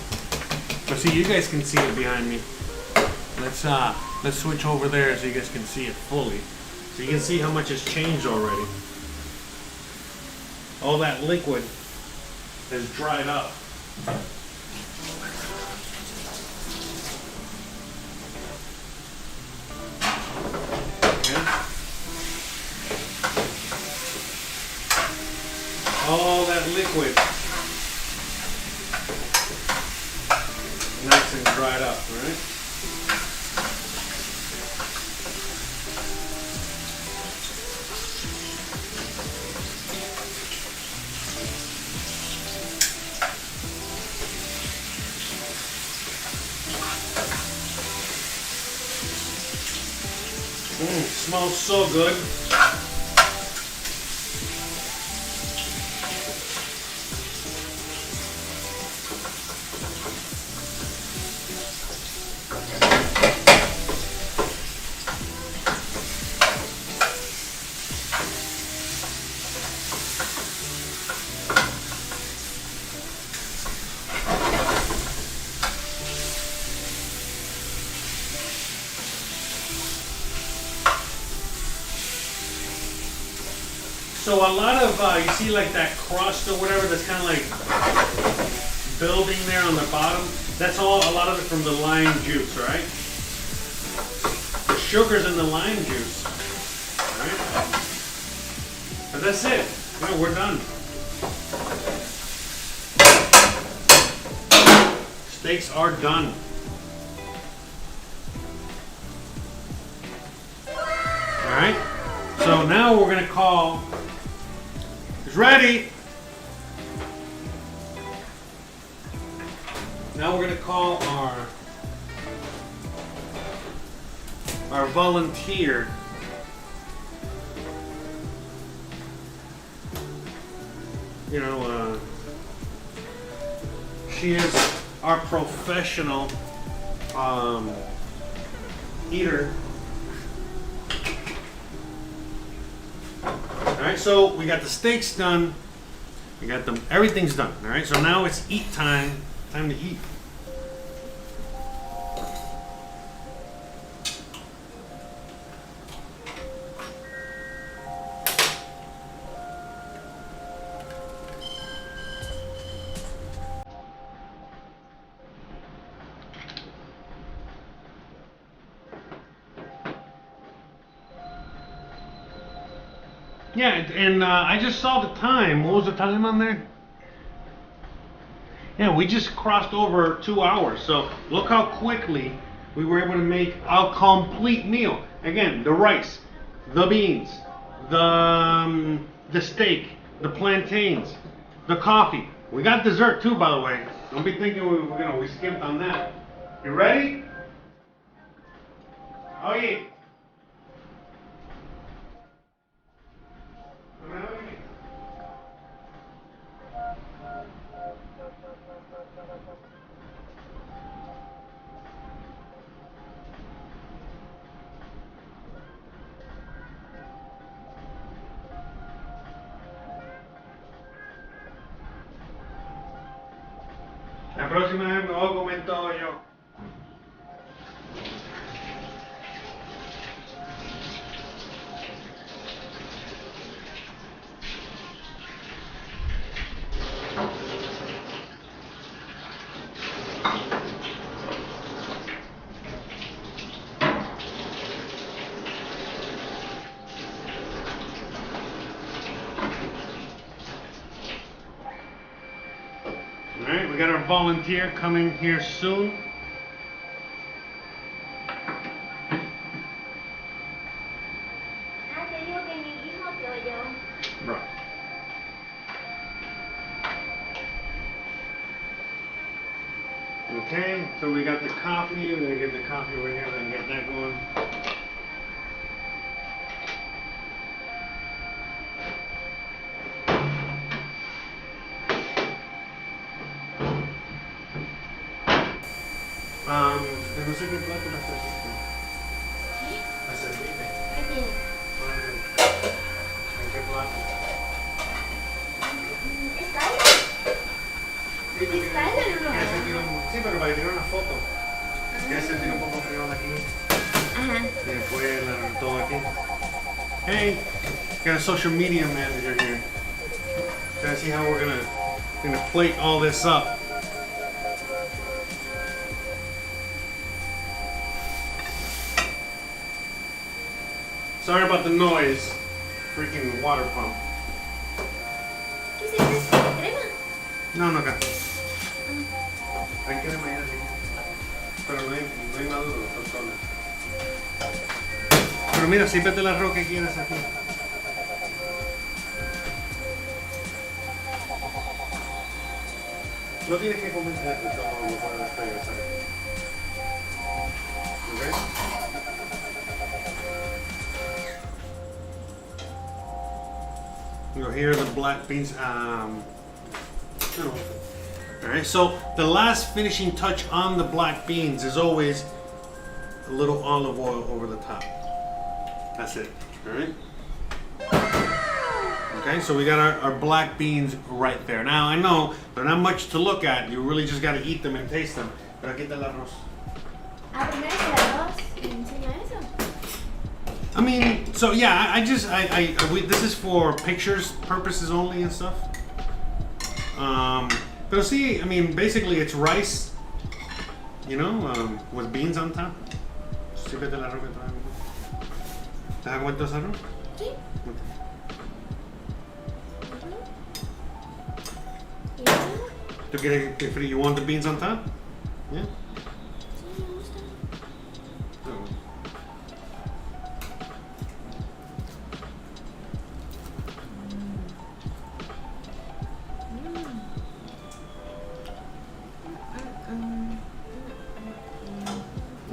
So see, you guys can see it behind me. Let's switch over there so you guys can see it fully. So you can see how much has changed already. All that liquid has dried up. Okay. All that liquid nice and dried up, right? Smells so good. So a lot of, you see like that crust or whatever that's kind of like building there on the bottom, that's all, a lot of it from the lime juice, right? The sugar's in the lime juice, right? But that's it. No, we're done. Steaks are done. All right. So now we're gonna call. It's ready. Now we're gonna call our volunteer. She is our professional eater. Alright, so we got the steaks done. We got them, everything's done. Alright, so now it's eat time. Time to eat. Yeah, and I just saw the time. What was the time on there? Yeah, we just crossed over 2 hours. So look how quickly we were able to make a complete meal. Again, the rice, the beans, the steak, the plantains, the coffee. We got dessert too, by the way. Don't be thinking we skimped on that. You ready? Oh yeah. La próxima vez me voy a comer todo yo. Alright, we got our volunteer coming here soon. Right. Okay, so we got the coffee. We're gonna get the coffee over here. We're gonna get that going. No sé qué plato va a ser. Va a servir. ¿En qué plato? Sí, pero para que tiene una foto. Que se tira un poco frío de aquí. Y después todo aquí. Hey, got a social media manager here. Trying to see how we're gonna plate all this up. Sorry about the noise. Freaking water pump. ¿Qué es esto? ¿Crema? No, acá. Hay crema ahí así. Pero no hay maduro, los tostones. Pero mira, sírvete el arroz que quieras aquí. No tienes que comer todo para regresar. ¿Ok? You know, here are the black beans. Alright, so the last finishing touch on the black beans is always a little olive oil over the top. That's it. Alright? Okay, so we got our black beans right there. Now, I know they're not much to look at. You really just got to eat them and taste them. Pero aquí está el arroz. Primero es el arroz y enseña eso. I mean, so yeah, this is for pictures purposes only and stuff. But see, I mean, basically it's rice, you know, with beans on top. Sírvete el arroz que trae. ¿Te das cuenta de ese arroz? Sí. ¿Tú quieres que frío? You want the beans on top? Yeah. Sí, me gusta. Oh.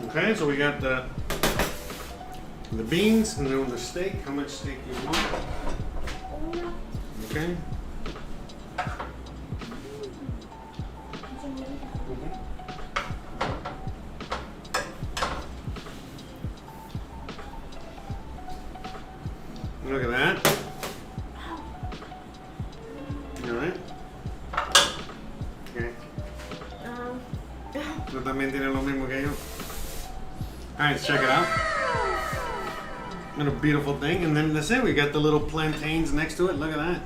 Okay, so we got the beans and then the steak. How much steak do you want? Uno. Okay. Look at that. All right. Okay. Tú también tienes lo mismo que yo. All right, let's check it out. What a beautiful thing. And then that's it. We got the little plantains next to it. Look at that.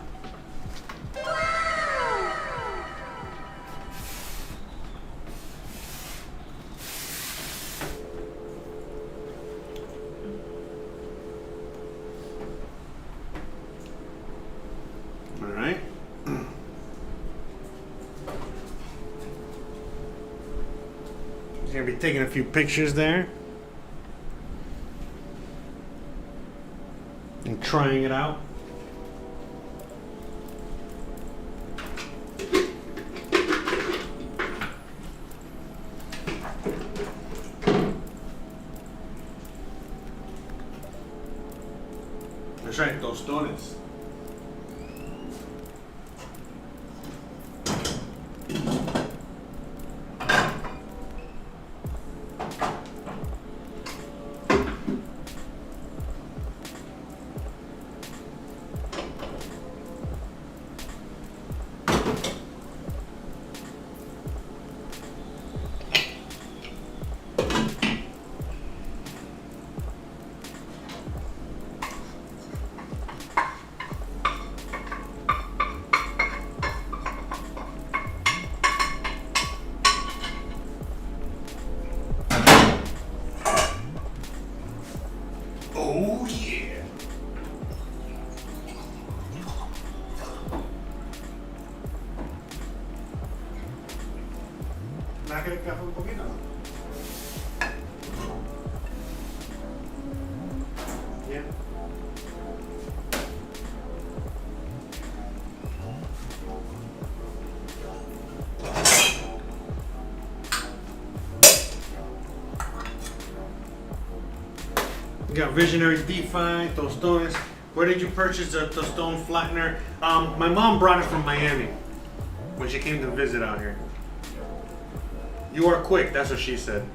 gonna be taking a few pictures there and trying it out. That's right, Tostones. Oh yeah. ¿Me quieres café un poquito? Yeah. You got Visionary Defi, Tostones. Where did you purchase the Tostone flattener? My mom brought it from Miami when she came to visit out here. You are quick, that's what she said.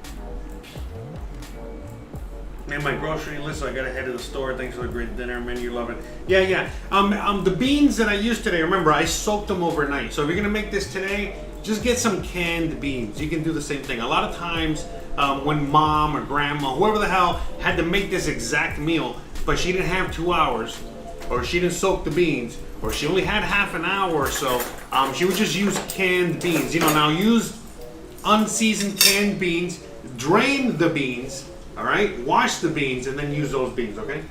Made my grocery list, so I gotta head to the store. Thanks for the great dinner menu, love it. Yeah. The beans that I used today, remember I soaked them overnight. So if you're gonna make this today, just get some canned beans. You can do the same thing. A lot of times when mom or grandma, whoever the hell, had to make this exact meal, but she didn't have 2 hours, or she didn't soak the beans, or she only had half an hour or so, she would just use canned beans. Now use unseasoned canned beans, drain the beans, all right? Wash the beans and then use those beans, okay?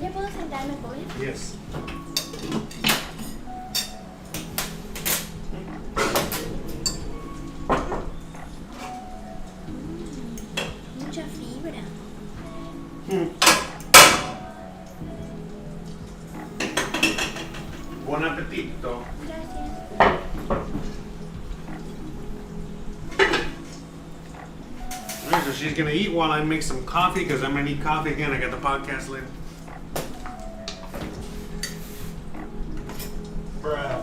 ¿Ya puedo sentarme, pollo? Yes. Mucha fibra. Buon appetito. Gracias. All right, so she's gonna eat while I make some coffee, because I'm gonna need coffee again. I got the podcast later. Bruh.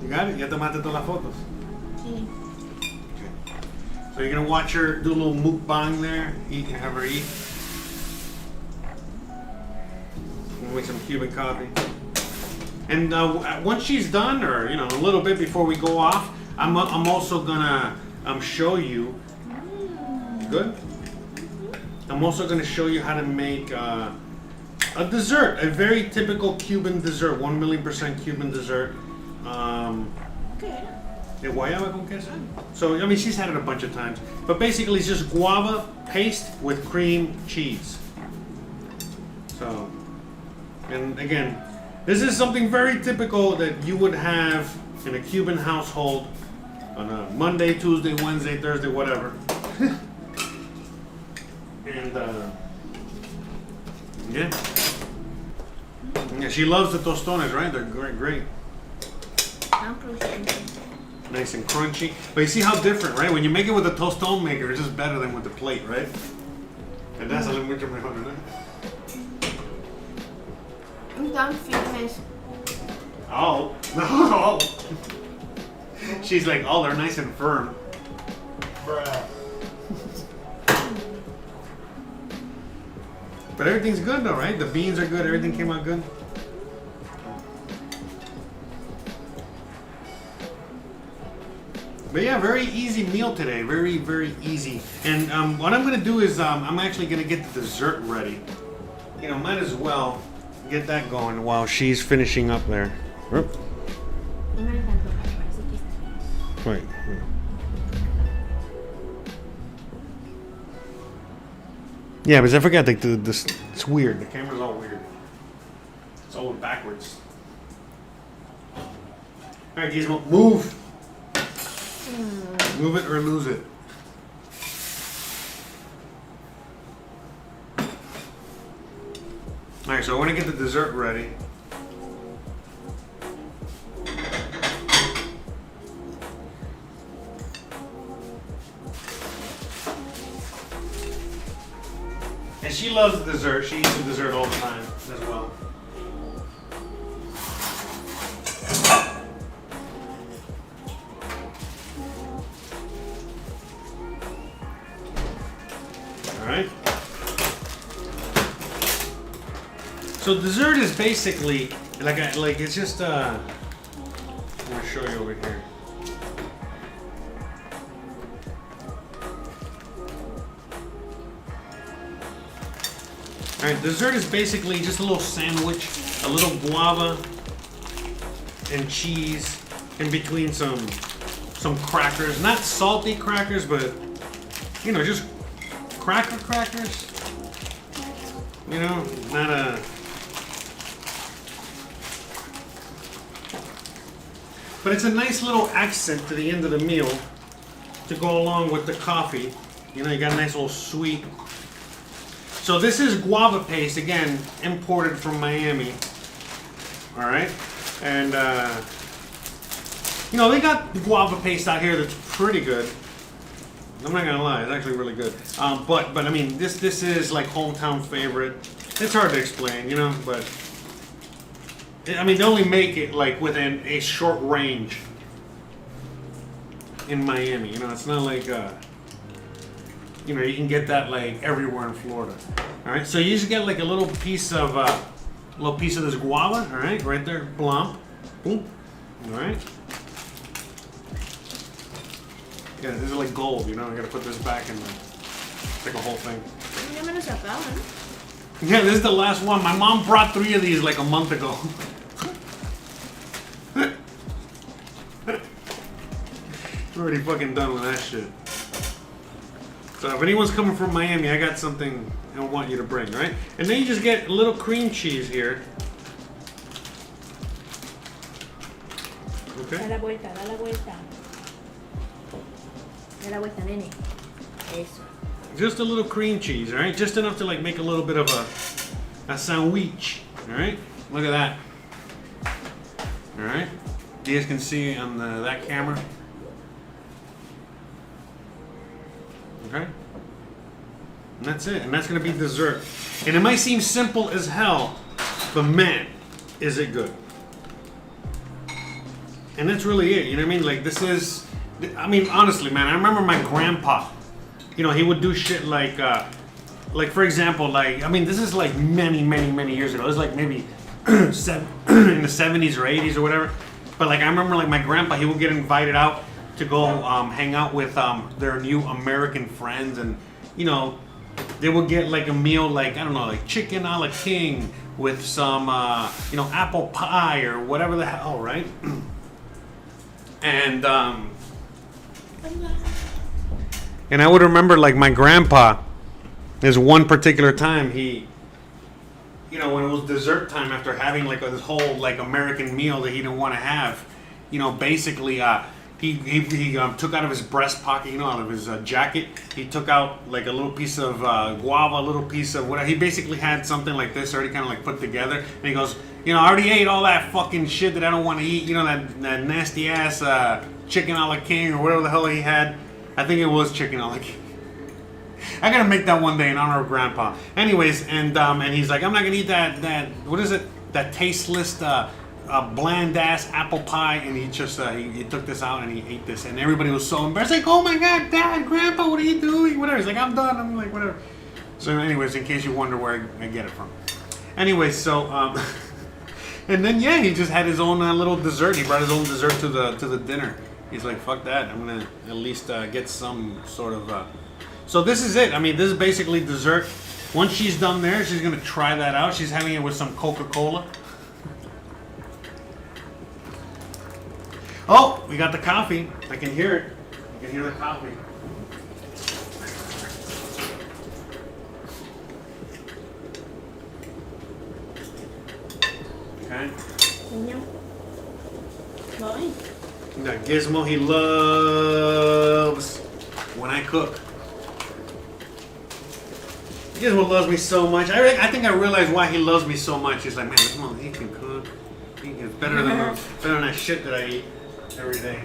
You got it? Ya tomaste todas las fotos? Sí. So you're gonna watch her do a little mukbang there, eat and have her eat. We'll make some Cuban coffee. And once she's done, or a little bit before we go off, I'm also gonna show you. Good. I'm also gonna show you how to make a dessert, a very typical Cuban dessert, 1,000,000% Cuban dessert. ¿Qué? De guayaba con queso. So, she's had it a bunch of times. But basically, it's just guava paste with cream cheese. So, and again, this is something very typical that you would have in a Cuban household on a Monday, Tuesday, Wednesday, Thursday, whatever. And, yeah. Yeah, she loves the tostones, right? They're great. I'm crucial. Nice and crunchy. But you see how different, right? When you make it with a tostone maker, it's just better than with the plate, right? And that's a little mucho mejor, ¿no? Están firmes. Oh, no. She's like, oh, they're nice and firm. Bruh. But everything's good though, right? The beans are good, everything came out good. But yeah, very easy meal today. Very, very easy. And what I'm gonna do is I'm actually gonna get the dessert ready. Might as well get that going while she's finishing up there. Oop. No me encantó, así que Wait. Yeah, because I forgot the It's weird. The camera's all weird. It's all backwards. All right, Gizmo, move. Move it or lose it. All right, so I want to get the dessert ready. And she loves the dessert. She eats the dessert all the time as well. All right. So dessert is basically like it's just I'm gonna show you over here. All right, dessert is basically just a little sandwich, a little guava and cheese in between some crackers, not salty crackers, but you know, just crackers. You know, not a. But it's a nice little accent to the end of the meal to go along with the coffee. You know, you got a nice little sweet. So this is guava paste, again, imported from Miami. All right, and you know, they got guava paste out here that's pretty good. I'm not gonna lie, it's actually really good. But I mean, this is like hometown favorite. It's hard to explain, you know, but I mean, they only make it like within a short range in Miami. You know, it's not like you know, you can get that like everywhere in Florida. All right, so you just get like a little piece of this guava. All right there, blump, boom. All right. Yeah, this is like gold, you know. I gotta put this back in the, like a whole thing. Ya me lo sacaban. Yeah, this is the last one. My mom brought 3 of these like a month ago. We're already fucking done with that shit. So if anyone's coming from Miami, I got something I want you to bring, right? And then you just get a little cream cheese here. Okay. Da la vuelta, da la vuelta. Da la vuelta, nene. Eso. Just a little cream cheese, all right? Just enough to like make a little bit of a sandwich, all right? Look at that. All right? You guys can see on that camera. Okay? And that's it. And that's going to be dessert. And it might seem simple as hell, but man, is it good. And that's really it. You know what I mean? Like, this is... I mean, honestly, man, I remember my grandpa. You know, he would do shit like for example, like, I mean, this is like many years ago. It was like maybe in the 70s or 80s or whatever. But like, I remember like my grandpa, he would get invited out to go hang out with their new American friends, and you know, they would get like a meal like, I don't know, like chicken a la king with some you know, apple pie or whatever the hell, right? And I would remember like my grandpa, there's one particular time he, you know, when it was dessert time, after having like this whole like American meal that he didn't want to have, you know, basically he took out of his breast pocket, you know, out of his jacket, he took out like a little piece of guava, a little piece of whatever. He basically had something like this already kind of like put together, and he goes, you know, I already ate all that fucking shit that I don't want to eat, you know, that nasty ass chicken a la king or whatever the hell he had. I think it was chicken a la king. I gotta make that one day in honor of Grandpa. Anyways, and he's like, I'm not gonna eat that what is it? That tasteless bland ass apple pie, and he just he took this out and he ate this, and everybody was so embarrassed, like, oh my god, Dad, Grandpa, what are you doing? Whatever. He's like, I'm done. I'm like, whatever. So anyways, in case you wonder where I get it from. Anyways, so and then yeah, he just had his own little dessert. He brought his own dessert to the dinner. He's like, fuck that. I'm gonna at least get some sort of. So this is it. I mean, this is basically dessert. Once she's done there, she's gonna try that out. She's having it with some Coca-Cola. Oh, we got the coffee. I can hear it. I can hear the coffee. Okay. Yum. Boy. We got Gizmo. He loves when I cook. Gizmo loves me so much. I think I realized why he loves me so much. He's like, man, this mother, he can cook. It's better than that shit that I eat every day.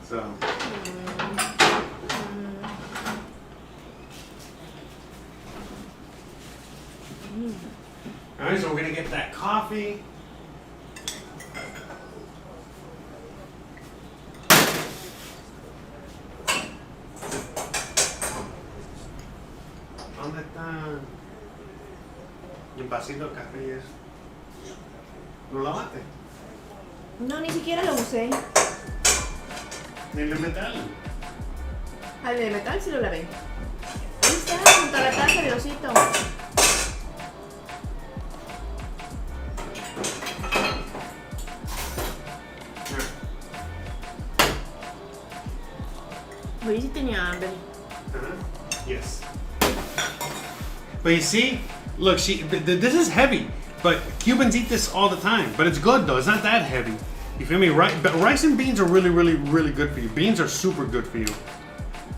So. All right, so we're gonna get that coffee. ¿Dónde está el vasito de café y eso? ¿Lo lavaste? No, ni siquiera lo usé. ¿Ni el de metal? Al de metal sí lo lavé. Ahí está, junto a la taza del osito. Hoy sí tenía hambre. Yes. But you see, look, this is heavy, but Cubans eat this all the time. But it's good though. It's not that heavy. You feel me? But rice and beans are really, really, really good for you. Beans are super good for you.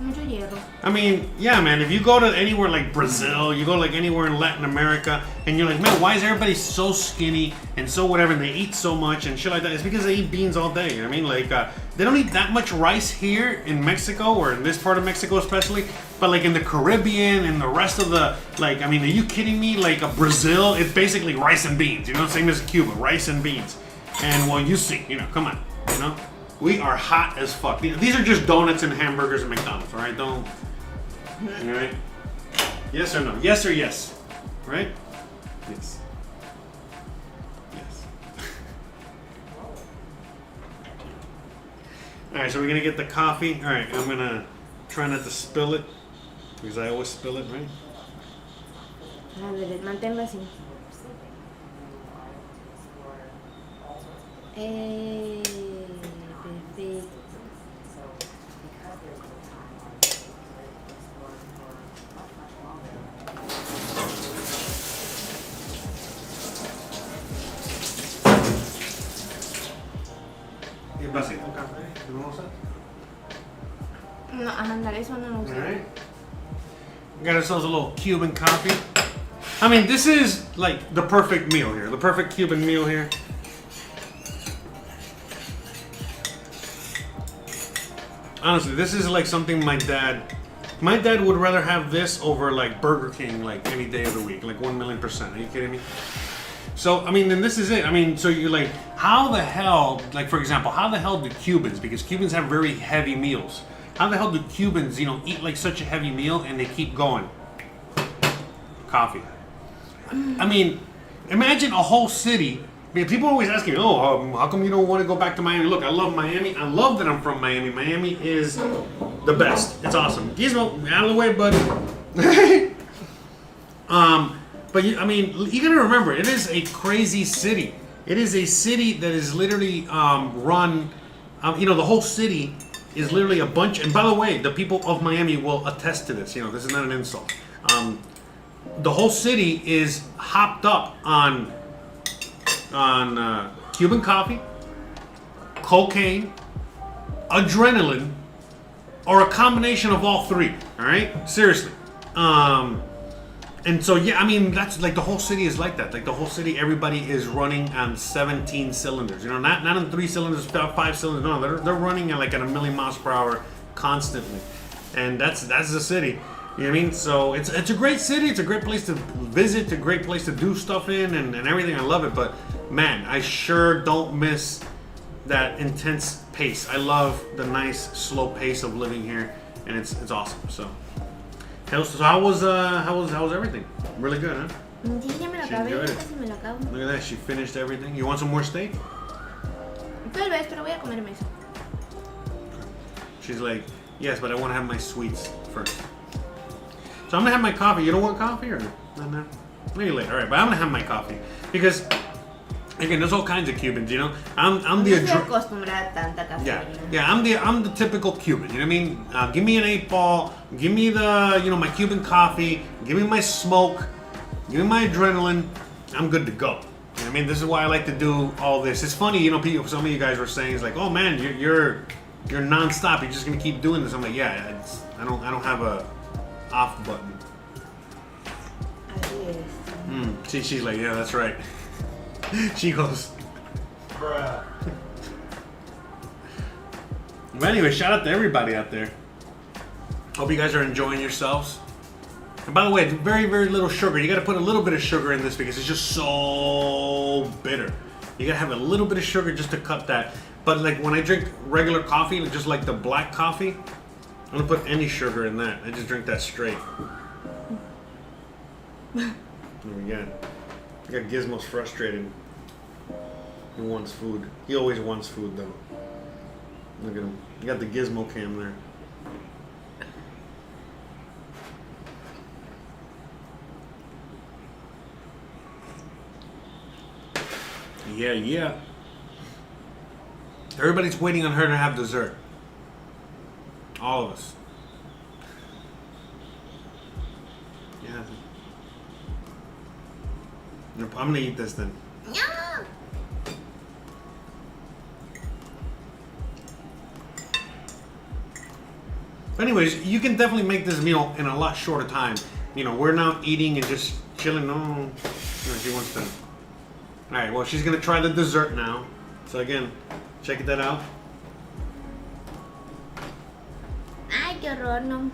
Mucho hierro. I mean, yeah, man. If you go to anywhere like Brazil, you go like anywhere in Latin America, and you're like, man, why is everybody so skinny and so whatever, and they eat so much and shit like that? It's because they eat beans all day. I mean, like, they don't eat that much rice here in Mexico, or in this part of Mexico especially, but like in the Caribbean and the rest of the, like, I mean, are you kidding me? Like, Brazil, it's basically rice and beans, you know, same as Cuba, rice and beans. And well, you see, you know, come on, you know? We are hot as fuck. These are just donuts and hamburgers at McDonald's, all right? Don't, all right? Yes or no? Yes or yes, right? Yes. Yes. All right, so we're gonna get the coffee. All right, I'm gonna try not to spill it because I always spill it, right? A ver, manténlo así. Perfecto. ¿Y el vasito de café? ¿No lo usas? No, ándale, eso no lo uso. All right. We got ourselves a little Cuban coffee. I mean, this is like the perfect meal here. The perfect Cuban meal here. Honestly, this is like something my dad would rather have this over like Burger King like any day of the week, like 1,000,000%. Are you kidding me? So, I mean, then this is it. I mean, so you're like, how the hell, like for example, how the hell do Cubans, because Cubans have very heavy meals, how the hell do Cubans, you know, eat like such a heavy meal and they keep going? Coffee. I mean, imagine a whole city. I mean, people are always asking me, oh, how come you don't want to go back to Miami? Look, I love Miami. I love that I'm from Miami. Miami is the best. It's awesome. Gizmo, out of the way, buddy. But I mean, you gotta remember, it is a crazy city. It is a city that is literally run. You know, the whole city is literally a bunch. And by the way, the people of Miami will attest to this. You know, this is not an insult. The whole city is hopped up on Cuban coffee, cocaine, adrenaline, or a combination of all three. All right, seriously. And so yeah, I mean that's like the whole city is like that. Like the whole city, everybody is running on 17 cylinders. You know, not on 3 cylinders, 5 cylinders. No, they're running at like at 1,000,000 miles per hour constantly, and that's the city. You know what I mean? So it's a great city. It's a great place to visit. It's a great place to do stuff in and everything. I love it. But man, I sure don't miss that intense pace. I love the nice slow pace of living here, and it's awesome. So how was everything? Really good, huh? Sí, ya me lo She acabé, enjoyed ya it. casi me lo acabo. Look at that. She finished everything. You want some more steak? Tal vez, pero voy a comerme eso. She's like, yes, but I want to have my sweets first. So I'm gonna have my coffee. You don't want coffee or no? Maybe later. All right, but I'm gonna have my coffee because Again, there's all kinds of Cubans, you know. I'm No the estoy acostumbrada a tanta yeah, cafeína. yeah. I'm the typical Cuban. You know what I mean? Give me an 8-ball. Give me my Cuban coffee. Give me my smoke. Give me my adrenaline. I'm good to go. You know what I mean? This is why I like to do all this. It's funny, you know. People, some of you guys were saying, it's like, oh man, you're nonstop. You're just gonna keep doing this. I'm like, yeah. I don't have a off button. Así es. See, she's like, yeah, that's right. She goes. Bruh. But anyway, shout out to everybody out there. Hope you guys are enjoying yourselves. And by the way, very, very little sugar. You gotta put a little bit of sugar in this because it's just so bitter. You gotta have a little bit of sugar just to cut that. But like when I drink regular coffee, just like the black coffee, I don't put any sugar in that. I just drink that straight. There we go. I got Gizmo's frustrated. He wants food. He always wants food though. Look at him. You got the Gizmo cam there. Yeah, yeah. Everybody's waiting on her to have dessert. All of us. Yeah. Nope, I'm gonna eat this then. But anyways, you can definitely make this meal in a lot shorter time. You know, we're not eating and just chilling. No, she wants to. All right, well, she's gonna try the dessert now. So again, check that out. Ay, qué horror, no.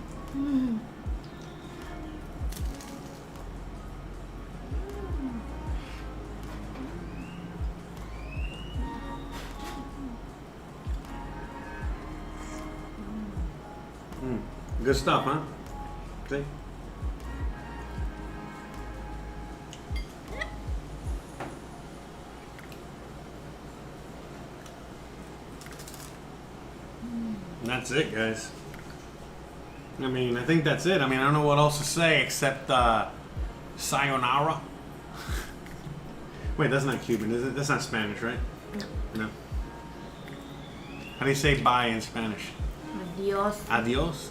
Good stuff, huh? See? And that's it, guys. I mean, I think that's it. I mean, I don't know what else to say except sayonara. Wait, that's not Cuban, is it? That's not Spanish, right? No. No. How do you say bye in Spanish? Adiós. Adios?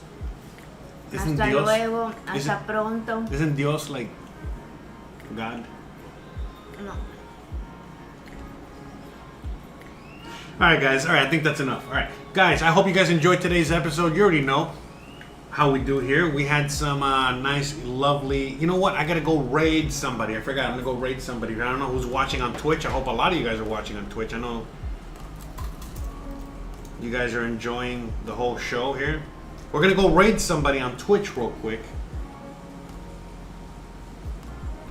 Hasta luego. Hasta pronto. Isn't Dios like God? No. Alright guys, alright, I think that's enough. Alright, guys, I hope you guys enjoyed today's episode. You already know how we do here. We had some nice, lovely... You know what? I gotta go raid somebody. I forgot. I'm gonna go raid somebody. I don't know who's watching on Twitch. I hope a lot of you guys are watching on Twitch. I know you guys are enjoying the whole show here. We're gonna go raid somebody on Twitch real quick.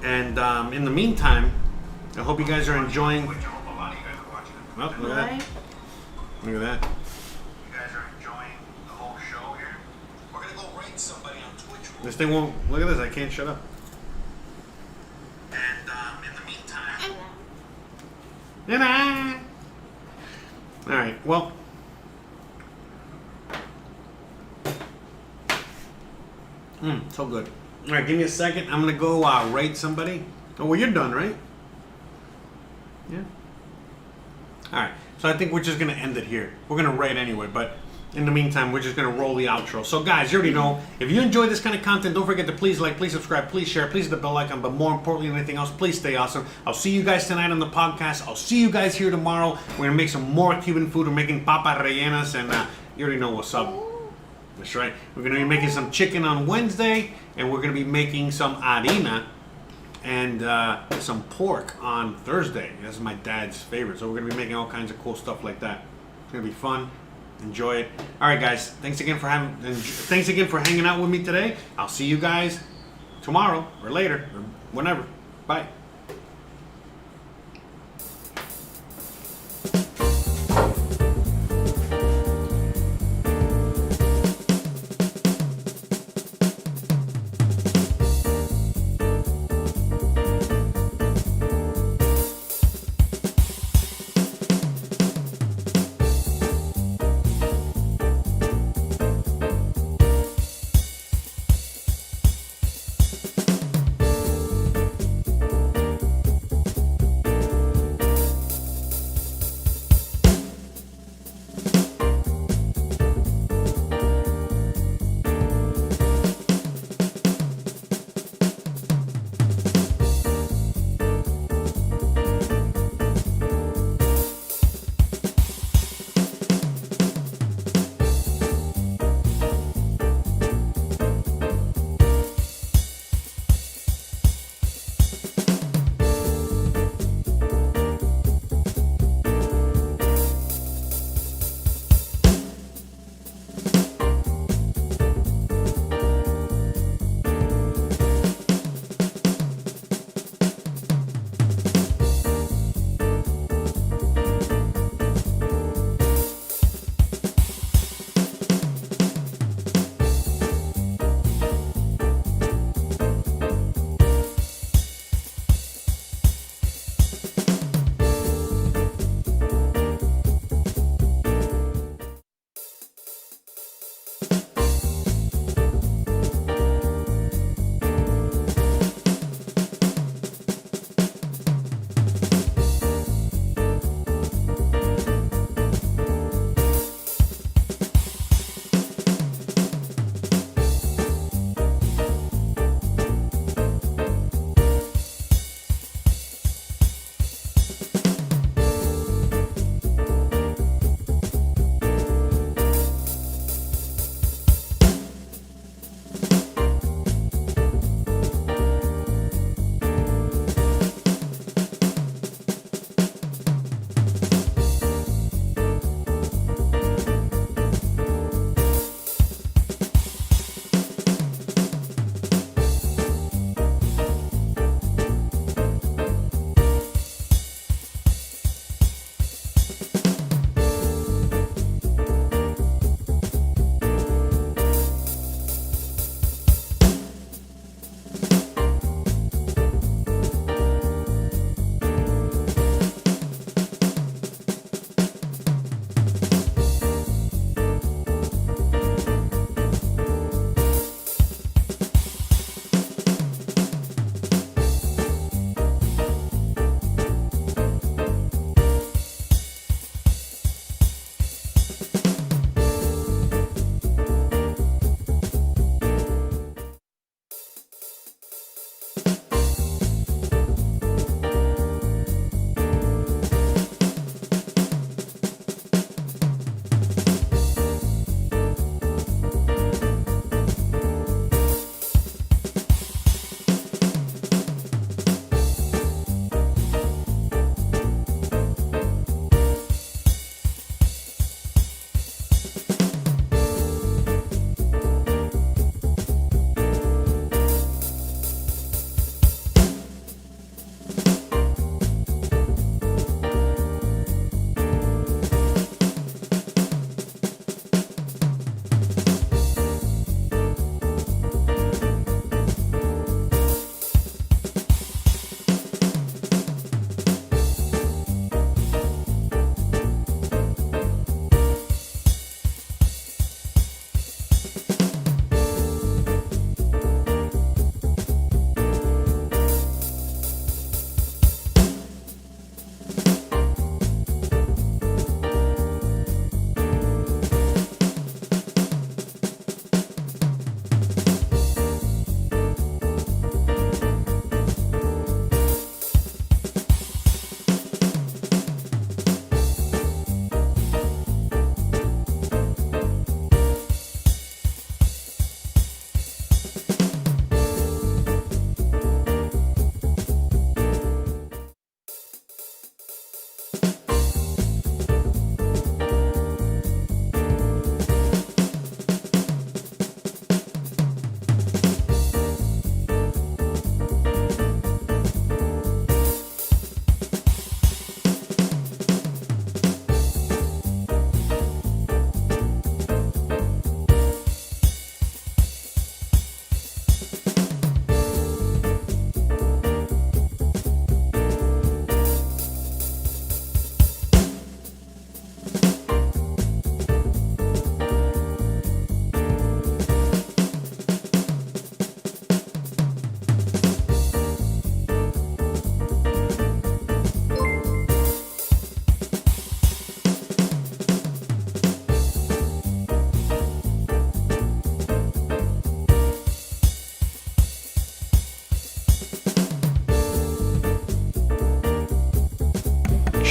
And in the meantime, I hope you guys are enjoying... Oh, look at that. Look at that. You guys are enjoying the whole show here. We're gonna go raid somebody on Twitch. This thing won't. Look at this. I can't shut up. And in the meantime. All right. Well. So good. All right. Give me a second. I'm gonna go raid somebody. Oh, well, you're done, right? Yeah. Alright, so I think we're just going to end it here. We're going to rate anyway, but in the meantime, we're just going to roll the outro. So guys, you already know, if you enjoy this kind of content, don't forget to please like, please subscribe, please share, please hit the bell icon, but more importantly than anything else, please stay awesome. I'll see you guys tonight on the podcast. I'll see you guys here tomorrow. We're going to make some more Cuban food. We're making papas rellenas, and you already know what's up. That's right. We're going to be making some chicken on Wednesday, and we're going to be making some harina and some pork on Thursday. That's my dad's favorite. So we're going to be making all kinds of cool stuff like that. It's going to be fun. Enjoy it. All right, guys. Thanks again for hanging out with me today. I'll see you guys tomorrow or later or whenever. Bye.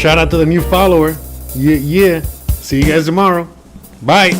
Shout out to the new follower. Yeah. See you guys tomorrow. Bye.